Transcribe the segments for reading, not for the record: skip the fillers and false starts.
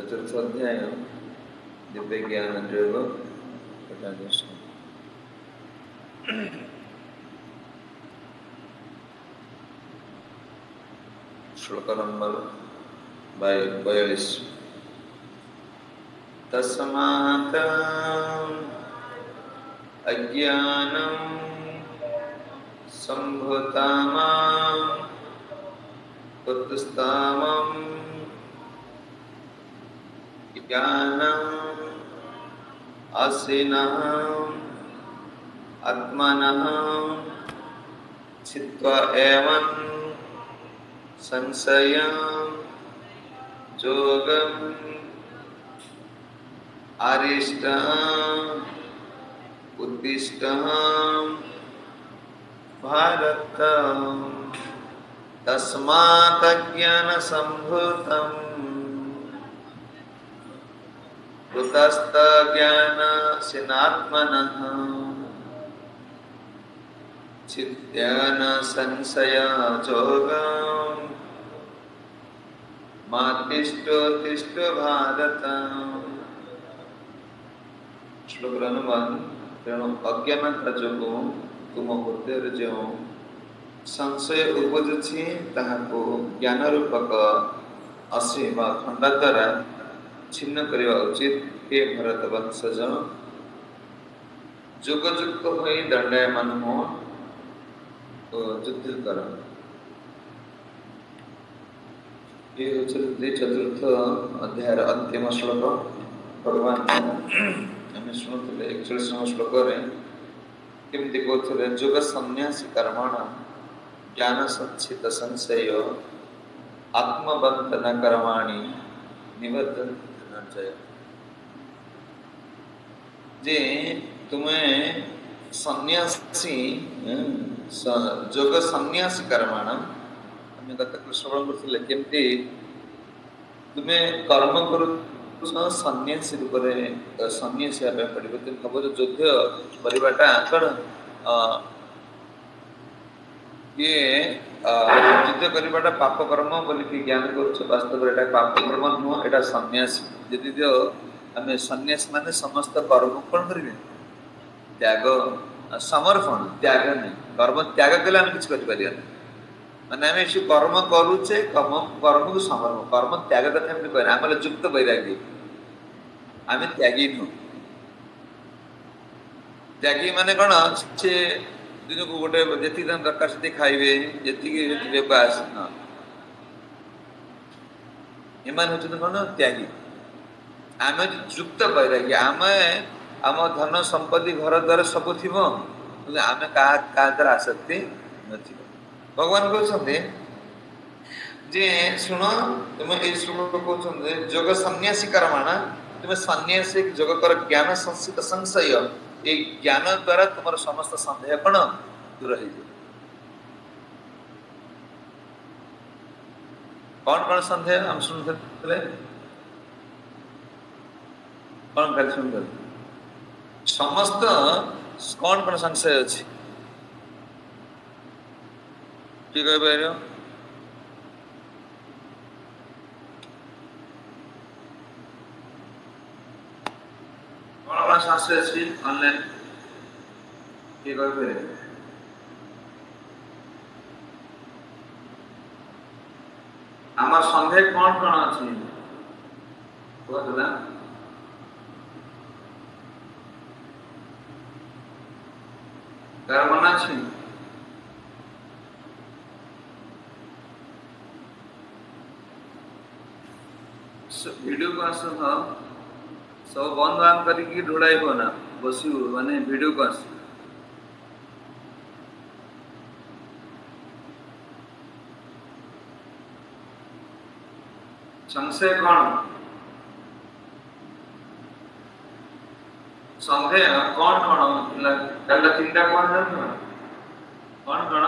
चतुर्थ अध्याय दिव्य ज्ञान योग एकादश श्लोक नंबर 42। तस्मात् अज्ञानं सम्भूतामां कुतस्तामं ज्ञानम् आसीनः आत्मनः चित्वा एवं संशयं योगम् अरिष्टम् उद्दिष्टम् भारत। तस्मात् अज्ञानसम्भूतम् कुतस्तज्ञानसिनात्मनः चित्तेन संशययोगम् मा तिष्ठ भारत। श्लोक अनुवाद। तेणु अज्ञानता जोगु तुम हृदय जो संशय उपजुछि ताहाको ज्ञान रूपक असी वा खंडा द्वारा छिन्न करवा उचित। हे भरत वंशज युगयुक्त होई दंडायमान हो तो युद्ध कर। ये चतुर्थ अध्याय अंतिम श्लोक भगवान आम शुणुले 41 श्लोक केमती कहते युग संन्यासी कर्मण ज्ञान संचित संशय आत्मबंधन कर्माणि निवर्तन धनंजय। जे तुम्हें सन्यासी जोग सन्यासी कर्मण आम गत श्रवण करते केमती तुम्हें कर्म कर सन्यासी रूप में सन्यासी पड़ो। तुम भाव युद्ध करवाटा कौन ये युद्ध करवाटा पाप कर्म बोलिकी ज्ञान कर वास्तव में पाप कर्म नुह एटा सन्यासी। यदि आम सन्यासी माने समस्त कर्म कौन करेंगे त्याग समर्पण त्याग नहीं कर्म त्याग कले आम कि माने आम कर्म करुचे कर्म को समर्पण कर्म त्याग कथा कहना आम युक्त वैराग्य आम त्यागी नु त्यागी माने कौन से दिन को गोटे जी दरकार से खाइबे जी व्यवहार एमान होचन कौन त्यागी। आम युक्त वैराग्य आम आम धन संपत्ति घर द्वार सब थी आम क्या द्वारा आसक्ति नथी। भगवान कहते जे शुण तुम ये श्लोक कहते जोग सन्यासी कर्मणा तुम्हें सन्यासी जोग कर ज्ञान संस्थित संशय ये ज्ञान द्वारा तुम समस्त संदेह कौन दूर हो कौन कौन संदेह हम शुणुते कौन खाली शुण समस्त कौन कौन संशय अच्छी कि कह पार कौन संशय अच्छी ऑनलाइन कि कह पार आम संदेह कौन कौन अच्छी कहला तार मन अच्छी वीडियो को आस सब बंद बांद करके ढोड़ाइब ना बस माने वीडियो को आस संशय कौन संदेह कौन कौन तीनटा कौन कौन कौन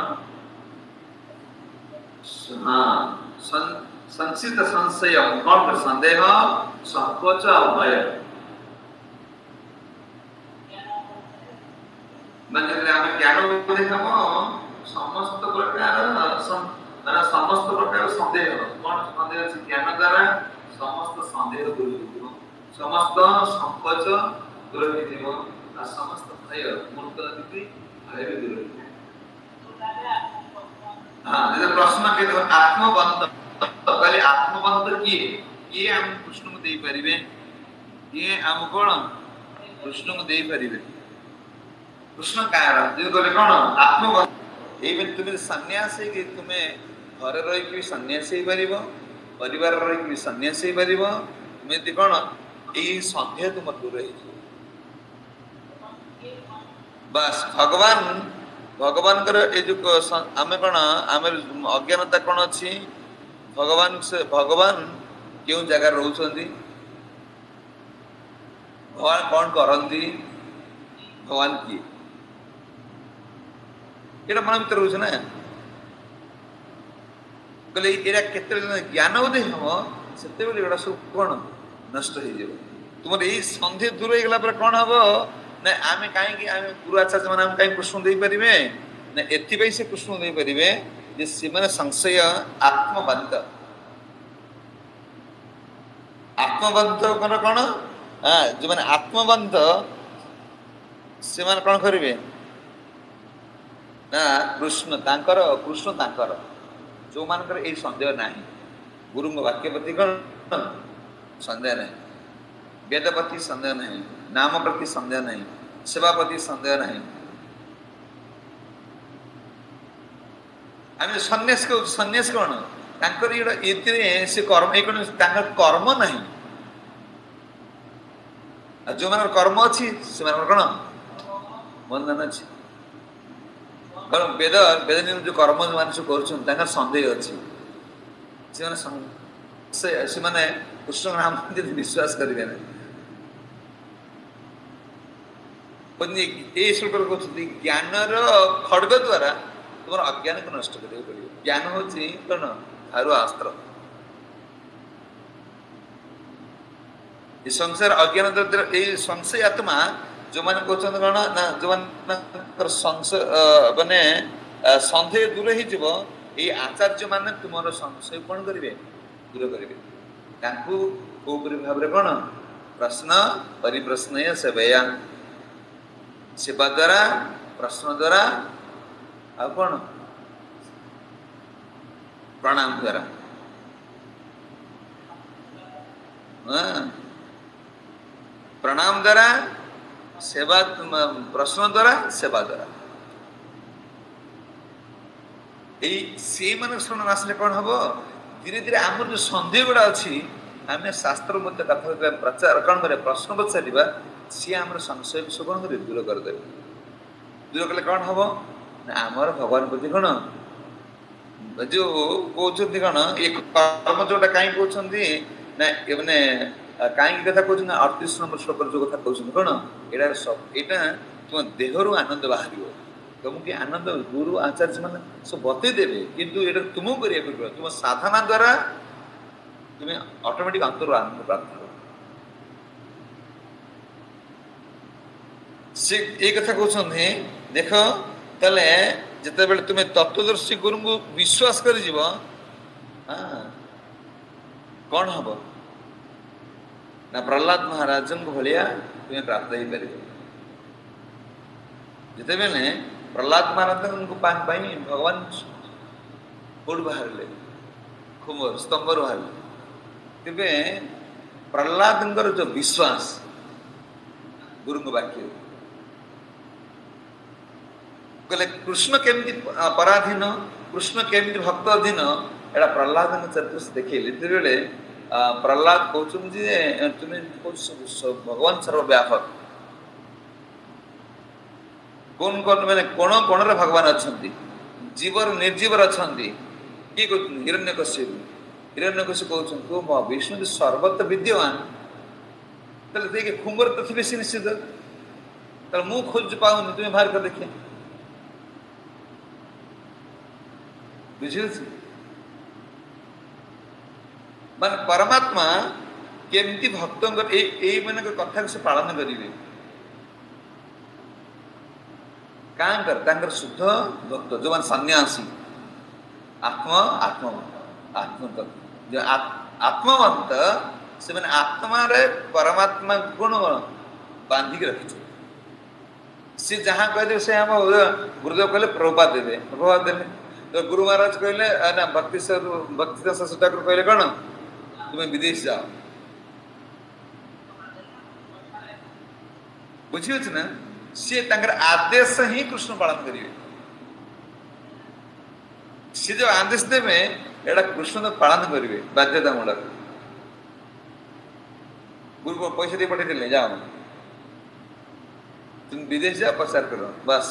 हाँ संचित संशय कौन संदेह संकोच भय माने आम ज्ञान देखम समस्त प्रकार समस्त प्रकार संदेह कौन संदेह ज्ञान द्वारा समस्त संदेह दूर हो समस्त संकोच दूर हो समस्त भय मूर्त भय भी दूर हो हाँ प्रश्न के आत्मबंध कहले आत्मबंध किए किए हम कृष्ण को दे परिबे किए हम कोन कृष्ण को दे परिबे कृष्ण कार जे कहले कोन आत्मबंध एबे तुमे सन्यासी कि तुमे घर रही कि सन्यासी हो परिबो परिवार रही कि सन्यासी हो परिबो तुमे कोन ए संदेह तुम दूर रही बस भगवान भगवान कर ए जो आमे कोन आमे अज्ञानता कोन अछि भगवान से भगवान क्यों जगह रहउछंदी भगवान कौन करंदी भगवान की एटा मन भीतर रहउछ ना कहले एरा केते ज्ञान उदय हो सेते बेले एटा सब कोन नष्ट हो जेबो तुमर ए संधि दूर हो गेला पर कोन हबो ना आमे काहे कि आमे गुरु आचार्य मन हम काहे कृष्ण देई परिबे ना एथि पई से कृष्ण देई परिबे जे सिमन संशय आत्मबंध आत्मबंध कोन कोन हां जो माने आत्मबंध से माने कोन करिवे ना कृष्ण तांकर जो मानकर ए संदेह नाही गुरु वाक्य प्रति कोन संदेह नहीं वेद प्रति संदेह नहीं नाम प्रति संदेह नहीं सेवा प्रति संदेह नहीं आमे सन्यास कोन तांकर इतरे से कर्म एक कर्म नहीं जो मान कर्म अच्छी से मान कोन बंधन अच्छी वेद वेद जो कर्म मान कर संदेह अच्छी से माने कृष्ण नाम विश्वास करेंगे ज्ञान खड़ग द्वारा तुम अज्ञान को नष्ट कर ज्ञान हूँ कौन धारु अस्त्र संसार अज्ञान संशय आत्मा जो मैंने कहते कौन ना जो संशय माने संदेह दूर हो आचार्य माने तुम संशय कौन करेंगे दूर करेंगे भाव कौन प्रश्न परिप्रश्न सेवया सेवा द्वारा प्रश्न द्वारा आ कौन प्रणाम द्वारा प्रणाम द्वारा सेवा प्रश्न द्वारा सेवा द्वारा से मान शुण आसले कौन हम धीरे धीरे आम जो संदेह गुड़ा अच्छी आम शास्त्र मध्य कथा प्रचार कौन कर प्रश्न पचारा सी आम संशय विषय कौन कर दूर करदे दूर कले कौन हम आमर भगवान प्रति कौन जो कहते कौन ये कर्म जोटा कहीं कहते ना मैंने कहीं कथा कहते 38 नंबर श्लोक जो कथा कहते कौन यहाँ तुम देहरु आनंद बाहर तुमको आनंद गुरु आचार्य मान सब बते देवे किंतु ये तुमको करिया तुम साधना द्वारा तुम्हें ऑटोमेटिक अंतर आनंद प्राप्त हो से एक कथा कहते देख तले जिते बेले तुम्हें तत्वदर्शी गुरु को विश्वास कर जीव कौन हम ना प्रहलाद महाराज भाया तुम्हें प्राप्त हो पार जिते बेले प्रहलाद महाराज भगवान कौट बाहर खुम्बर स्तंभ बाहर तेरे प्रहलाद जो विश्वास गुरु वाक्य कहले कृष्ण केमती पराधीन कृष्ण केमती भक्त अधीन एटा प्रहलाद चरित्र से देखिए बेले प्रहलाद कहते तुम्हें भगवान सर्वव्यापक कौन कौन मैंने कोण कोण रे भगवान अच्छा जीवर निर्जीवर अच्छा किए कहते हिरण्यकश्यप कहते विष्णु सर्वत्र विद्यमान देखिए खुम्बर तो थे निश्चित मु खोज पाऊनी तुम्हें बाहर कर देखिए बुझे मान परमात्मा केमती भक्त मान कथा से पालन करेंगे शुद्ध भक्त जो मान सन्यासी आत्म आत्म आत्म आत्मवंत से मैंने आत्मा रे परमात्मा गुण बांधिक रखी सी जहाँ कहते से हम गुरुदेव कहले प्रभुपाद देवे तो गुरु महाराज कहले ना भक्ति दास ठाकुर कहले कौन तुम्हें विदेश जाओ बुझी ना सी आदेश ही कृष्ण पालन करेंगे सी जो आदेश देवे एटा कृष्ण तो पालन करेंगे बाध्यतामूलक गुरु को पैसा दे पठे जाओ तुम विदेश जा प्रचार करो बस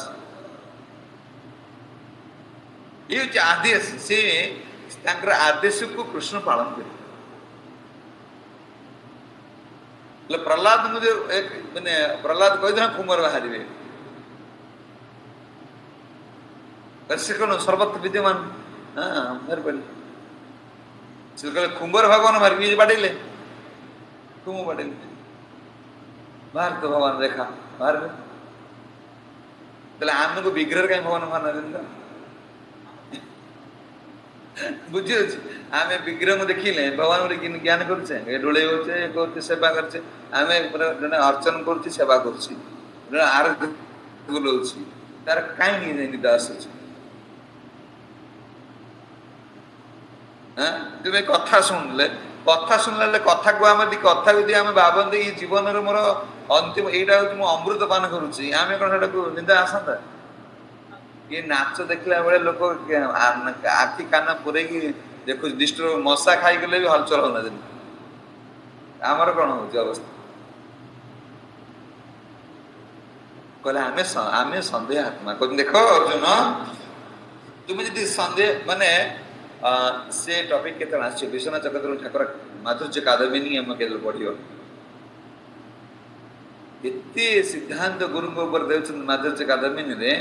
ये आदेश से आदेश को कृष्ण पालन करे प्रहलाद मुझे एक मैंने प्रहलाद कही कुमार बाहर से कौन सर्वत्र विद्यमान कुंबर भगवान मार बाड़े कुम बाड़े बाहर तो भगवान देखा बाहर आम को विग्रह कहीं भगवान मान बुझी आम विग्रह देखिले भगवान ज्ञान करे डोले होचे सेवा करे आम अर्चन कर सेवा कर आरती बुलाऊँ तार कहीं निद आस तुम्हें कथा शुणिले कथा को आम कथा को भावते ये जीवन मोर अंतिम यहाँ हूँ अमृत पान करुच्ची आम कौन से निंदा आसता ये नाच देखला बेले लोक आखि कान पुरे देखु डिस्टर्ब मशा खाई गले भी हलचल होना दिन आमर कौन हो अवस्था कहले आम सन्देह आत्मा देख अर्जुन तुम्हें जी सन्देह माने से टॉपिक के आस विश्वनाथ चक्रधर ठाकुर माधुर्य कादम्बिनी आम के पढ़ एते सिद्धांत गुरु ऊपर दे माधुर्य कादम्बिनी रे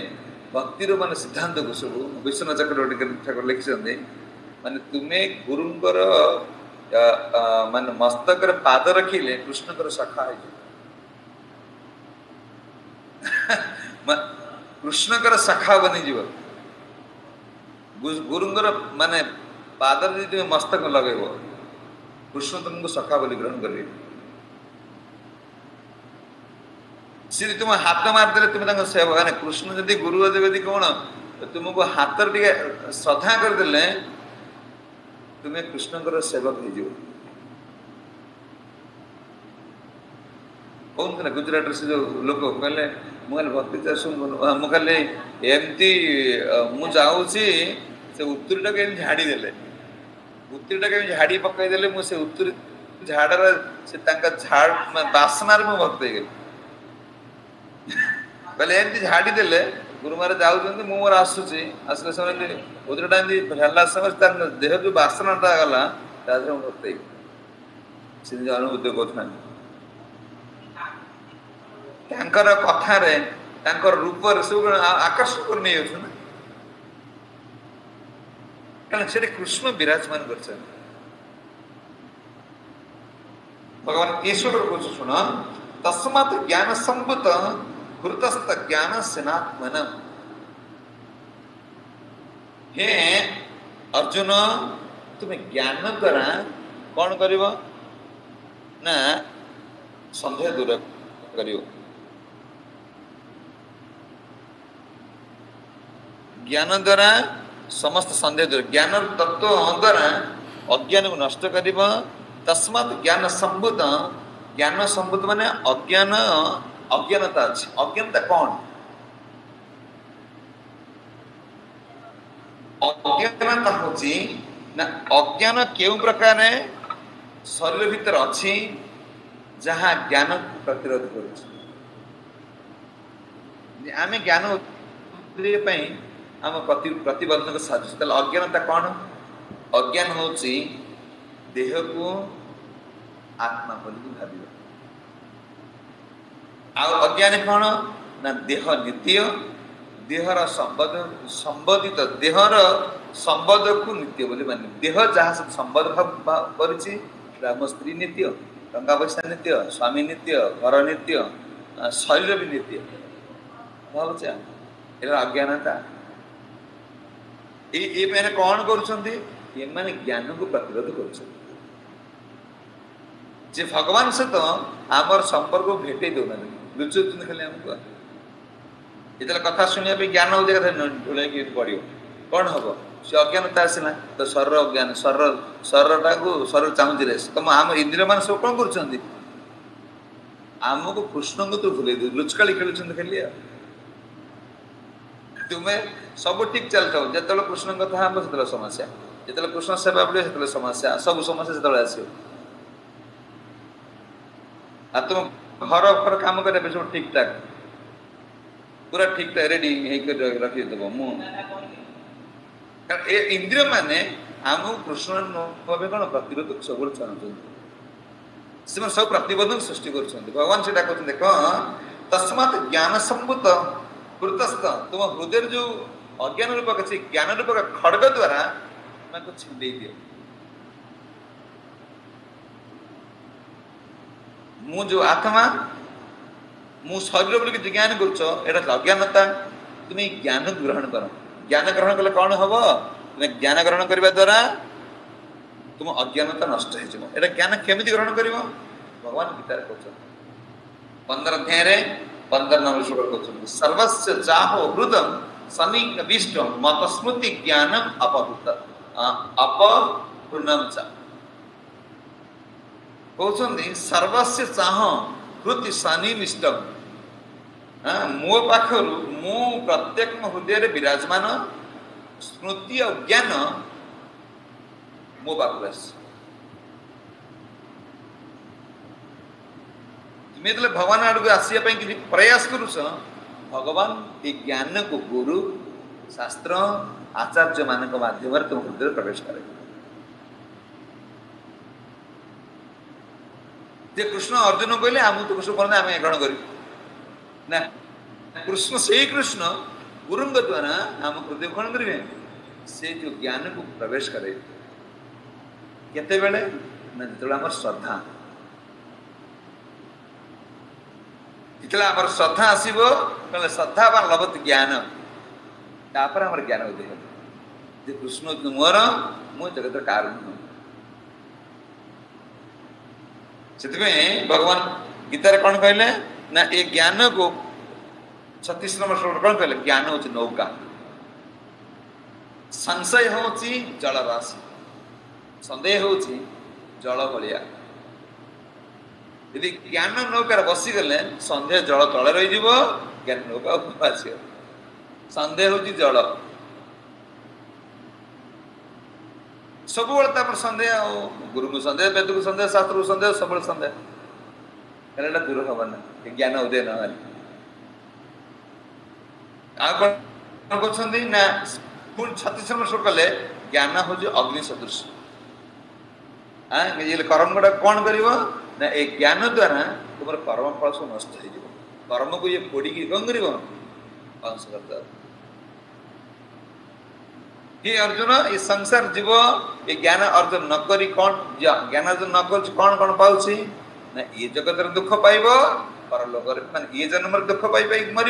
भक्तिर मान सिद्धांत को सब विश्वनाथ चक्रधर ठाकुर लिखिं माने तुम्हें गुरुंकर मान मस्तक पाद रखिले कृष्णकर शाखा है कृष्णकर शाखा बनीज गुरुंकर माने पाद तुम मस्तक लगेब कृष्ण तुमको शाखा बोली ग्रहण करेंगे सी तुम हाथ मारदे तुम सेवा मैंने कृष्ण जदि गुरु देवी कौन तुमको हाथ टे श्रद्धा करदे तुम्हें कृष्णकर सेवक हो कौन थे गुजरात से जो लोक कहले मुझे भक्ति चाष मुझे एमती मुझे से उत्तरी टाक झाड़ी देले उत्तरी टाक झाड़ी पकईदे मुझे उत्तरी झाड़र से झाड़ बासनार मु भक्त हो कहले एमती झाड़ी देले गुरु महाराज जाऊँ मोर आसूसी आसले समय उदरटा भेला समय देह जो बासनाटा गला भक्त से अनुभूति कर कथार रूप सब आकर्षण कर नहीं जाऊँ ना से कृष्ण विराजमान कर भगवान ईश्वर को शुण तस्मात् ज्ञान संभूत घृतस्थ ज्ञान सेनात्मन हे अर्जुन तुम्हें ज्ञान द्वारा कौन कर ना संदेह दूर कर ज्ञान द्वारा समस्त संदेह दूर ज्ञान तत्व द्वारा अज्ञान को नष्ट कर तस्मात् ज्ञान संभूत माने अज्ञान अज्ञानता अच्छी अज्ञानता कौन अज्ञानता होची ना अज्ञान केउ प्रकार शरीर भीतर अच्छी जहाँ ज्ञान प्रतिरोध कर आम ज्ञान आम प्रतिबंधक साजुच अज्ञानता कौन अज्ञान होची देह को आत्मा बोली भाव अज्ञान कौन ना देह नित्य देहर संबोधित देहर संबोध को नित्य बोली मान देह जहाँ सब संबोध कर स्त्री नित्य टंका पैसा नित्य स्वामी नित्य घर नित्य शरीर भी नित्य भावचे अज्ञानता ये मैंने कौन कर ज्ञान को प्रतिरोध कर जे भगवान सहित आमर संपर्क भेटे दौना लुचुच्च खाली आमको जो कथा शुणा ज्ञान हो ढूल पड़ो कौन हम से अज्ञानता आसला तो शरीर अज्ञान शरीरटा को शरीर चाहूँ तुम आम इंद्रिय मान सब कौन कर आमको कृष्ण को तो भूल लुचकाड़ी खेलुं खाली तुम्हें सब ठीक चलता जो कृष्ण कथा हम से समस्या जो कृष्ण सेवा पड़े से समस्या सब समस्या से आस तुम घर घर कम कर सब ठीक ठाक पूरा ठीक ठाक रेडी रखीदेव इंद्रिय माने आम कृष्ण भावे कौन प्रतिरोध सब चाहते सब प्रतिबंधक सृष्टि कर भगवान से कहते देख तस्मात् ज्ञान संभूत कृतस्थ तुम हृदय जो अज्ञान रूपक से ज्ञान रूपक खड़ग द्वारा तुम छिंदे दियो मु जो आत्मा मु शरीर बोल ज्ञान कर अज्ञानता तुम्हें ज्ञान ग्रहण कर ज्ञान ग्रहण कले कौन हम तुम्हें ज्ञान ग्रहण करने द्वारा तुम अज्ञानता नष्ट हो ज्ञान केमी ग्रहण कर भगवान गीतार कहते 15 अध्याय 15 नंबर श्लोक कहते सर्वस्य चाहो हृदम सन्निविष्ट मत स्मृति ज्ञानम अपहृत अपहृणम च कहते सर्वस्य चाह हृदय सन्निविष्ट मो पाखरु मु प्रत्येक हृदय विराजमान स्मृति और ज्ञान मो पाखरु आस तुम्हें जो भगवान आड़ को आसपा कि प्रयास करुच भगवान ये ज्ञान को गुरु शास्त्र आचार्य मान माध्यम तुम हृदय प्रवेश करे कृष्ण अर्जुन कहले आम तो कृष्ण कहते आम ग्रहण कर ना कृष्ण से कृष्ण गुरु द्वारा आम हृदय ग्रहण करेंगे से जो ज्ञान को प्रवेश करे केते बेले ना जो आम श्रद्धा जितने आम श्रद्धा आसो श्रद्धा लभत ज्ञान तापर आम ज्ञान उदय जे कृष्ण मोर मु जगत कारण से भगवान गीतार कौन कहले ना ये ज्ञान को 36 नंबर श्लोक कौन कहले ज्ञान हूँ नौका संशय हूँ जलराशि सन्देह हूँ जल भलिया यदि ज्ञान नौकार बसीगले सन्देह जल तले रही ज्ञान नौका आस सन्देह हूँ जल सब सन्देह गुरु को सन्देह वेद को सन्देह शास्त्र को सन्देह सब सन्देह दूर हब ना ज्ञान उदय ना ना पुणी 36 नंबर श्लोक कले ज्ञान हूँ अग्नि सदृश कर्म गुड़ा कौन कर ज्ञान द्वारा तुम कर्म फल सब नष्ट हो कर्म को ये पोड़ी कौन कर अंश ये अर्जुन ये संसार जीव ये ज्ञान अर्जन न करी कौन ज्ञान अर्जन न कर कौन कौन पाऊँ ना ये जगत दुख पाइब परलोक माने ये जन्म दुख पाई मर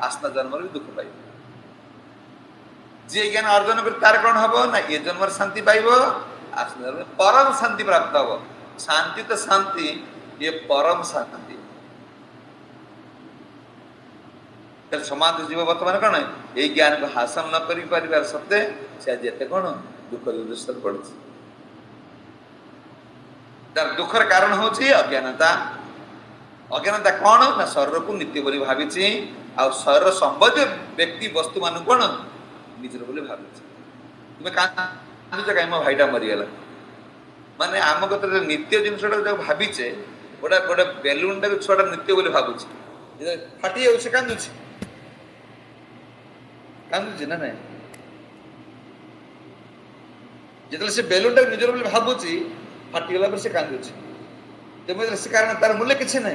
आसना जन्म भी दुख पाइब जे ज्ञान अर्जन कर तार कौन हम ना ये जन्म शांति पाइब आसना जन्म परम शांति प्राप्त हम शांति तो शांति ये परम शांति समाज जीव बर्तमान कौन ये ज्ञान को हासिल न कर सत्वे से आज कौन दुख दुर्दशा पड़े तार दुखर कारण हूँ अज्ञानता अज्ञानता कौन ना शरीर को नित्य बोली भावी शरीर संबंधी व्यक्ति वस्तु मान कौन निजर बोली भावी तुम्हें कहीं मो भाईटा मरीगला माने आम कत नित्य जिनसा भावीचे गोटे गोटे बेलुन टाक छुआ नित्य बोली भावुचे फाटी जाऊे कांदुची कांदुची ना ना जो से बेलुन टाक निजर बोली भावुची फाटीगला पर से कांदुची तो से कारण तार मूल्य किसी ना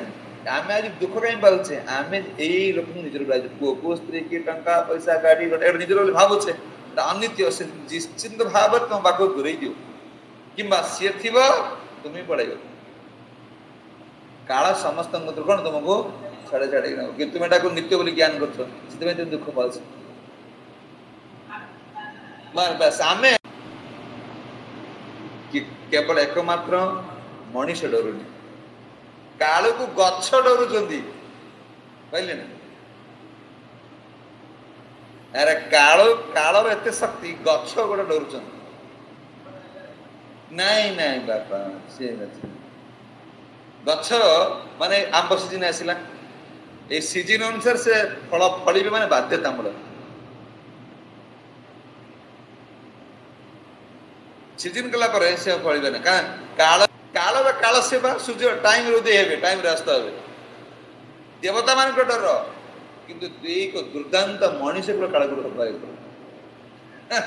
आम आज दुख कहीं पाचे आम यही लोक निजर पुओ को स्त्री की टंका पैसा गाड़ी निजर बोली भावुचे अनित्य से निश्चिंत भाव तुम पाक दूरे दिव कि सी थी तुम्हें पड़ेग काल समस्त कौन तुमको छाड़े छाड़े कि तुम एटा नित्य बोली ज्ञान कर तुम दुख पाच बस आम केवल एकमात्र मनीष डरुनी काल को गच्छ डरुचंदी कहले ना अरे काल कालर एते शक्ति गच्छ गोटे डरुचंदी नहीं नहीं बापा से गच्छ माने आंब सीजन आसिला ए सीजन अनुसार से फल फलिबे माने बाध्यतामूलक सीजन कला पर से फलिबे ना काल काल काल सेवा सूर्य टाइम उदय हेबे टाइम रास्ता हेबे देवता मान को डर किंतु एक दुर्दांत मनुष्य को काल को भय करो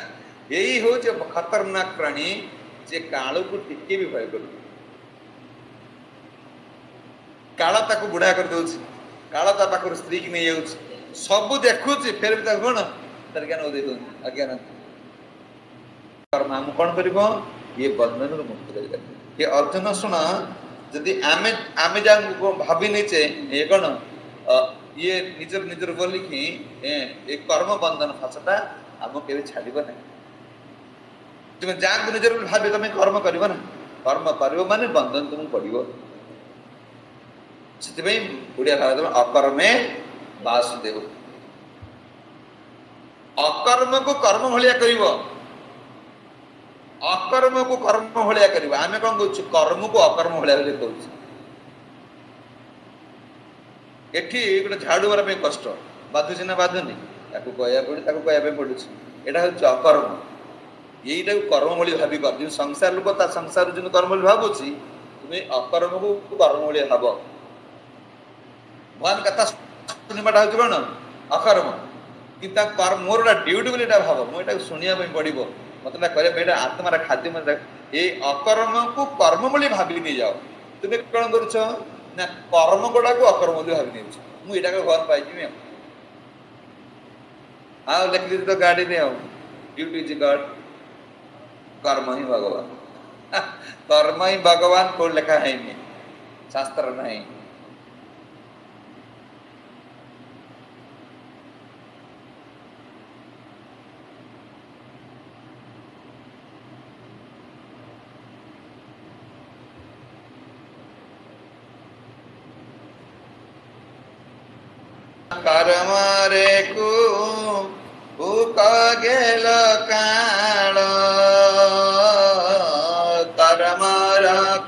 यही हो जे खतरनाक प्राणी जे काल को टिके भी भय करो काल ताको बुढ़ा कर दउछ काल ता पाखर स्त्री की नहीं जाउछ सब देखुछ फिर भी ता कोन तर ज्ञान उदय दउछ अज्ञान कर्म हम कोन करबो ये बंधन रो मुक्त कर ये अर्जुन सुन जदि आमे आमे जा भाबी नहीं छे ये कोन ये निजर निजर बोली कि एक कर्म बंधन फसटा हम केबे छाड़िबो ना तुम जाग निजर भाबे तुम कर्म करबो ना कर्म करबो माने बंधन तुम पड़िबो से ओडिया भाषा में अकर्मे वासुदेव अकर्म को कर्म भलिया करिव अकर्म को कर्म भलिया करिव आमे कोन कहू कर्म को अकर्म भलिया कहू एठी गोटे झाड़ू मारा पे कष्ट बाधुची ना बाधुनी ताको कहया पड़ी ताको कहया पे पडुची एटा हो अकर्म एटा कर्म भली भाबी कर जो संसार लोक ता संसार जन कर्म भली भाबुची तुमे अकर्म को कर्म भलिया भाबो भगवान कथा सुनिबाटा हो कोन अकर्म किंतु कर्म मोर ड्यूटी बोली भाव मुझे शुणा पड़ो मतलब करे बेटा आत्मार खाद्य मतलब ये अकर्म को कर्म बोली भावी नहीं जाओ तुम्हें कौन कर कर्म गुड़ा को अकर्म बोली भावी नहीं मुझे घर पाई हाँ लिखी तो गाड़ी नहीं ड्यूटी इज गॉड कर्म ही भगवान कर्म ही भगवान को लिखा है नहीं शास्त्र नहीं कर्म रे को गेल काल कर्म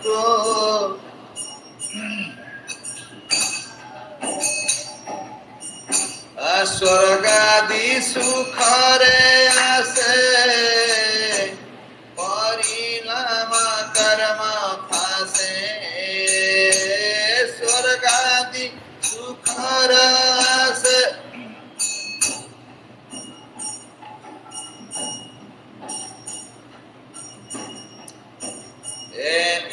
को स्वर्गादि सुख रे आसे परिणाम कर्म फासे स्वर्गादि सुख रस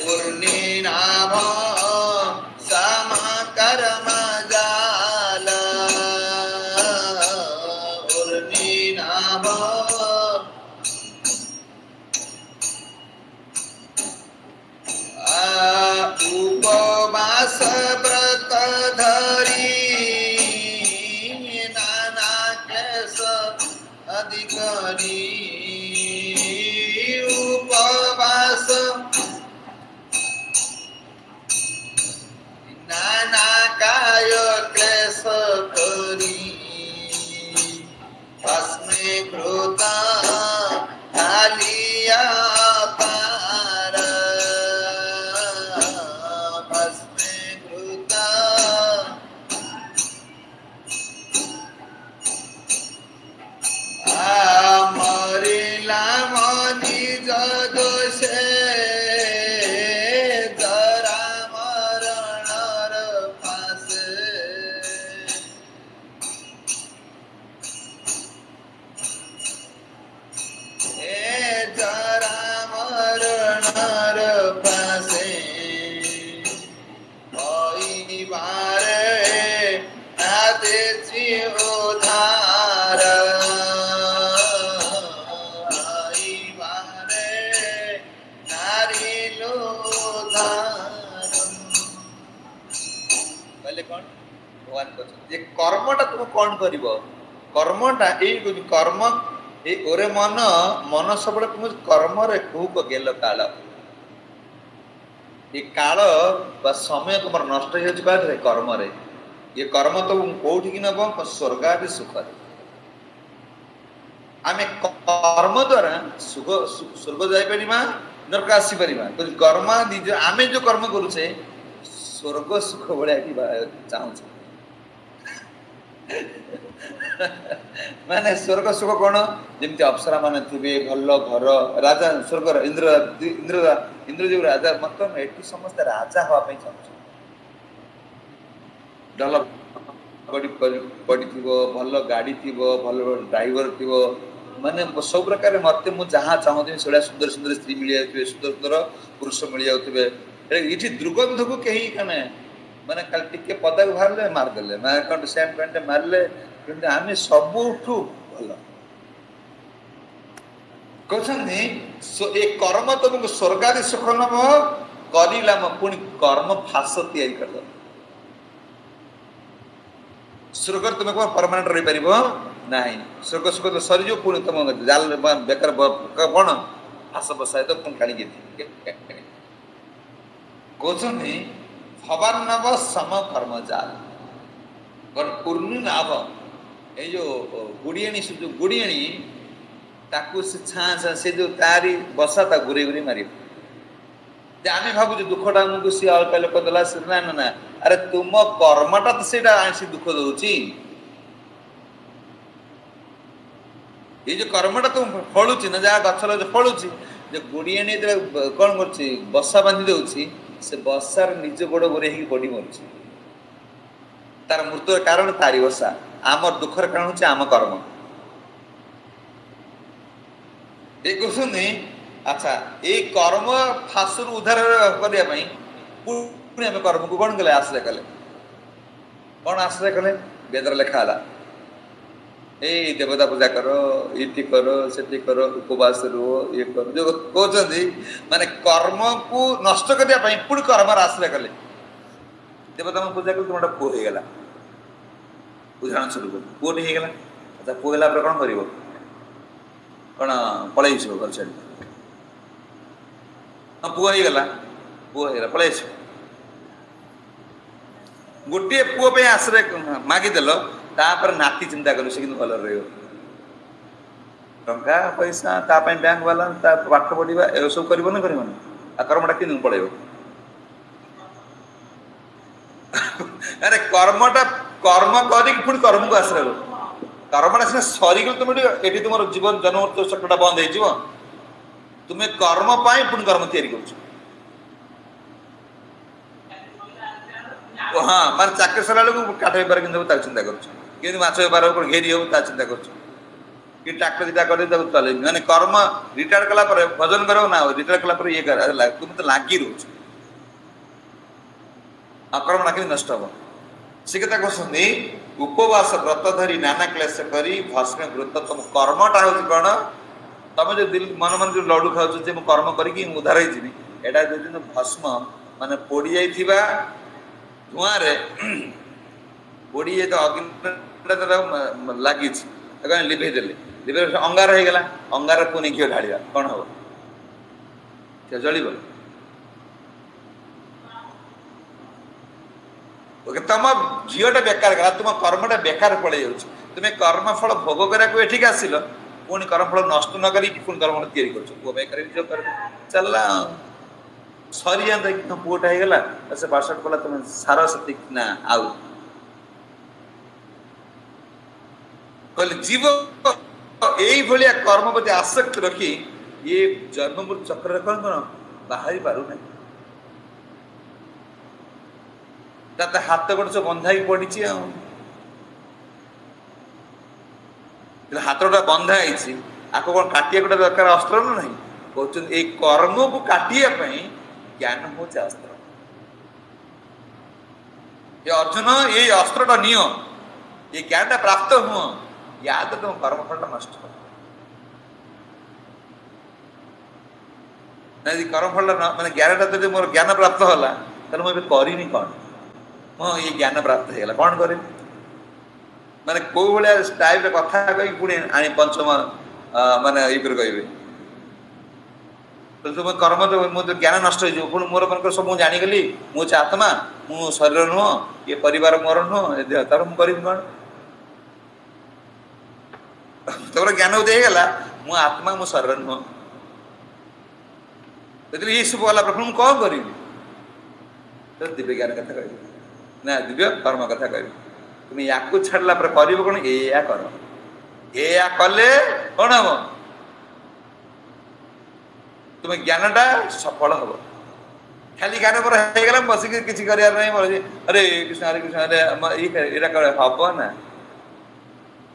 उर्नी नाम सम कर्म जाल उर्नी नाम उपवास व्रत धरी नाना क्लेश अधिकारी उपवास नाना काय क्लेश करी अस्मे कृता कालिया पार अस्मे कृता मरिला मनि जदोषे जरा मरणर फासे जरा मरणर फासे बारे आते उधार भगवान ये कर्मटा तुम कौन कर कर्मटा कर्म ये ओरे मन मन सब तुम कर्म रे खूब गेल काल ये काल बा समय तुम नष्ट हो कर्म रे ये कर्म तो कौटी की नब स्वर्ग आदि सुख आम कर्म द्वारा सुख स्वर्ग जापर नरक आसीपर कर्म निज आम जो कर्म करुचे स्वर्ग सुख भाया चाहूँ माने स्वर्ग सुख कौन जमी अप्सरा मान थे भल घर राजा स्वर्ग इंद्र इंद्र इंद्र जो राजा मतलब ये समस्त राजा हाँपाई चाहूँ डल पड़ी भल गाड़ी थी भल ड्राइवर थी माने सब प्रकार मत जहाँ चाहूँ से सुंदर सुंदर स्त्री मिल जाए सुंदर सुंदर पुरुष मिल जाए ये दुर्गंध को कहीं कने माने कल टिके पदा को बाहर मारदे मैं सेम पेंट मारे कि आम सबुठू भल कहते कर्म तुमको स्वर्गादि सुख नब कर पुणी कर्म फास या स्वर्ग तुम कौन परमानेंट रही पार ना स्वर्ग सुख तो सरीज पुणी तुम जाल बेकार कौन फास बसाए तो पुणी काढ़ी कहते भवान नव सम कर्म जाल पूर्ण नाभ ये जो गुड़ियाणी से जो गुड़ियाणी ताकू से छाँ से जो तारी बसा ता घुरे घुरे मार आम भावुँ दुखटा आमको सी अल्प लोक देला ना ना ना अरे तुम कर्मटा तो से दुख दौची ये जो कर्मटा तुम फलुची ना जहाँ गछर जो फलुची जो गुड़ियाणी कौन कर बसा बांधि दौची से बसार निज गोड़ गोरे बड़ी मरुची तार मृत्यु कारण तारी बसा आम दुखर कारण हूँ आम कर्म ये कहते अच्छा ये कर्म फासर उद्धार करने कर्म को कौन कले आश्रय कले कौन आश्रय कले वेदर लेखाला ए देवता पूजा कर ये कर से कर उपवास रुह ये कर जो कहते माने कर्म को नष्ट करने पुणी कर्म आश्रय कले देवता पूजा कर तुम पुओ हो गला उदाहरण स्वरूप पुओटे हो गला अच्छा पुओ होला कौन कर कौन पलि घर छाड़ी हाँ पुओ हो गला पलि गोटे पुओ पे आश्रय मागिदेल तापर नाती चिंता करू से भल रही टंका पैसा बैंक वाला पाठ पढ़ा ए सब कर कर्मटा कि पड़े अरे कर्मटा कर्म कर कर्म को आश्रय कर्मटा सीना सरीगल तुम ये तुम जीवन जन्म चक्रटा बंद हो तुम्हें कर्म पाई पुणी कर्म तैयारी कर हाँ मार चाकरी सर काठ बेपार कि चिंता कर माछ बेपार घेरी हो चिंता कर ट्राक्टर दिटा कर चल मैंने कर्म रिटायर्ड कला भजन कर ना रिटायर्ड कला ये कर तुम तो लगी रोच कर्मटा कि नष्ट हम से कथा कहते उपवास व्रत धरी नाना क्लेश करी भस्म व्रत तुम कर्मटा हूँ कौन तुम जो दिल मन मन जो लडू खाऊ जो कर्म करी उद्धार होटा जो भस्म मान पोड़ी जा धुआं पोड़ी जाए अग्नि लगी लिभेदे लिभे अंगार हो गला अंगार पुणी घी ढाड़ा कौन हम जल तुम झीटा बेकार गला तुम कर्मटा बेकार पड़े जा तुम्हें कर्मफल भोग कराक आसिल पुणी कर्मफल नष्ट न करी पुणी कर्मफल तैयारी कर चलला सरी जाता पुओटा हो गला से पार्सठ कला तुम सार से ना आउ कहले जीव यही भाया कर्म प्रति आसक्ति रखी ये जन्म चक्र कौन कौन बाहरी पार ना हाथ गोड़ सब बंधा पड़ी हाथटा बंधा आपको कौन काटिया गोटे दरकार अस्त्र ना नहीं कहते कर्म को काटिया ज्ञान हूँ अस्त्र ये अर्जुन ये अस्त्रटा नियो ये ज्ञानटा प्राप्त हुआ या तो तुम कर्मफलटा नष्ट कर्मफलटा मैंने ज्ञानटा तो मोर ज्ञान प्राप्त होला मुझे करनी कौन हाँ ये ज्ञान प्राप्त होगा कौन कर माने कौ भाया टाइप कथा कही पुणी आनी पंचम माने ये कहे तो तुम कर्म तो मो ज्ञान नष्ट हो पुणी मोर मन सब मुझे जानीगली मुझे आत्मा मु शरीर नुह ये परिवार मोर नुह देह तार मुझे कौन तुम ज्ञान उदय गला मु आत्मा मो शरीर नुह तो ये सब वाला प्रश्न मुझे कौन करी तो दिव्य ज्ञान कथा कह ना दिव्य कर्म कथा कह तुम या छाड़ा पर कर कौन या कर या कले कौन हम तुम ज्ञानटा सफल हम खाली ज्ञान पर बसिक किसी कर अरे कृष्ण अरे ये हम ना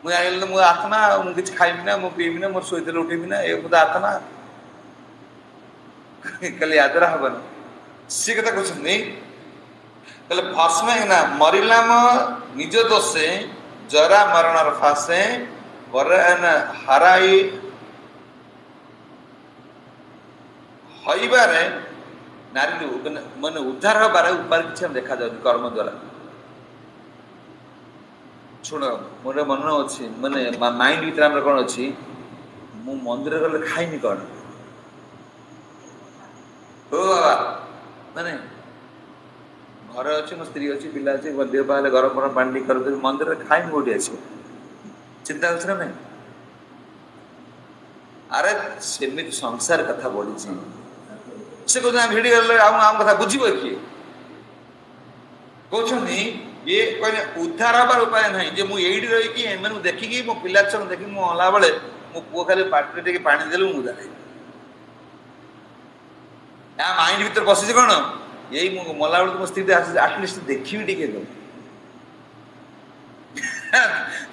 मुझे मो आत्मा मुझे खाइबी ना मुझे पीबी ना मोर शोते उठेबी ना ये मुझे आत्मा कल याद्रा हम ना सी कथा कहते कहले भस्म ना मरिलाम निज दोषे जरा मरण फासे हराई हईबारे नारी मन उद्धार हबार उपाय किसी देखा जाए कर्म द्वारा शुण मोर मन अच्छी मानने माइंड भर कौन अच्छी मु मंदिर गले खाइनी कौन ओ बाबा माने घर अच्छी मो स्त्री अच्छी पिला अच्छी देह पा गरम गरम पानी कर मंदिर खाइनी कौटी आस चिंता कर नहीं अरे सेमित संसार कथा बढ़ी से कहते भिड़ी गले आम कथा बुझे किए कहते ये कहने उद्धार हबार उपाय ना जे मुझे रही एम देखिकी मो पिला छन देखी मु अला बेले मो पुओ खाली पाटे टे पानी देलु मु उद्धार या माइंड भीतर बसी कौन यही मला बेलू मो स्थिति आटलिस्ट देखी टे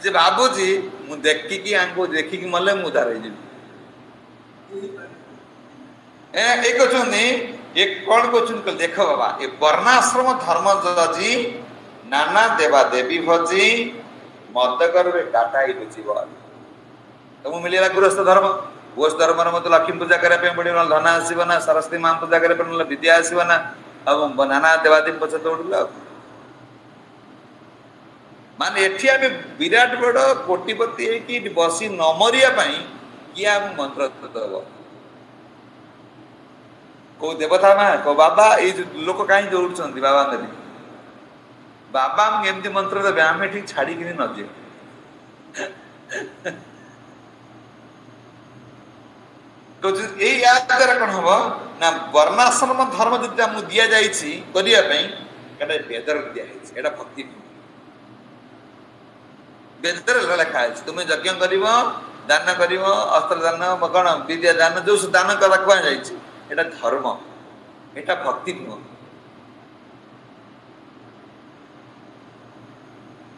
जे भावुची मु देखिकी आंको देखिकी मले मु उद्धार हो ये कौन कहते देख बाबा ये वर्णाश्रम धर्म जजी नाना देवा देवी भजी मत करवे टाटा जीवन तुमको मिलला गृहस्थ धर्म गोष धर्म मत लक्ष्मी पूजा करने पड़े ना धन आसब ना सरस्वती माँ पूजा करने विद्या आसब ना अब नाना देवादेवी पछ दौड़ मान एठी आम विराट बड़ कोटिपति बसी न मरिया किए आम मंत्र दब को देवता माँ को बाबा ये लोक कहीं दौड़ बाबा बाबा एमती मंत्र देवे आम ठीक छाड़ी न जे तो द्वारा कौन हम ना वर्णाश्रम धर्म जो दि जाए वेदर दिखाई भक्ति वेदर लिखा है तुम्हें यज्ञ कर दान कर अस्त्र दान कौन विद्या दान जो दान करा धर्म एटा भक्ति नुह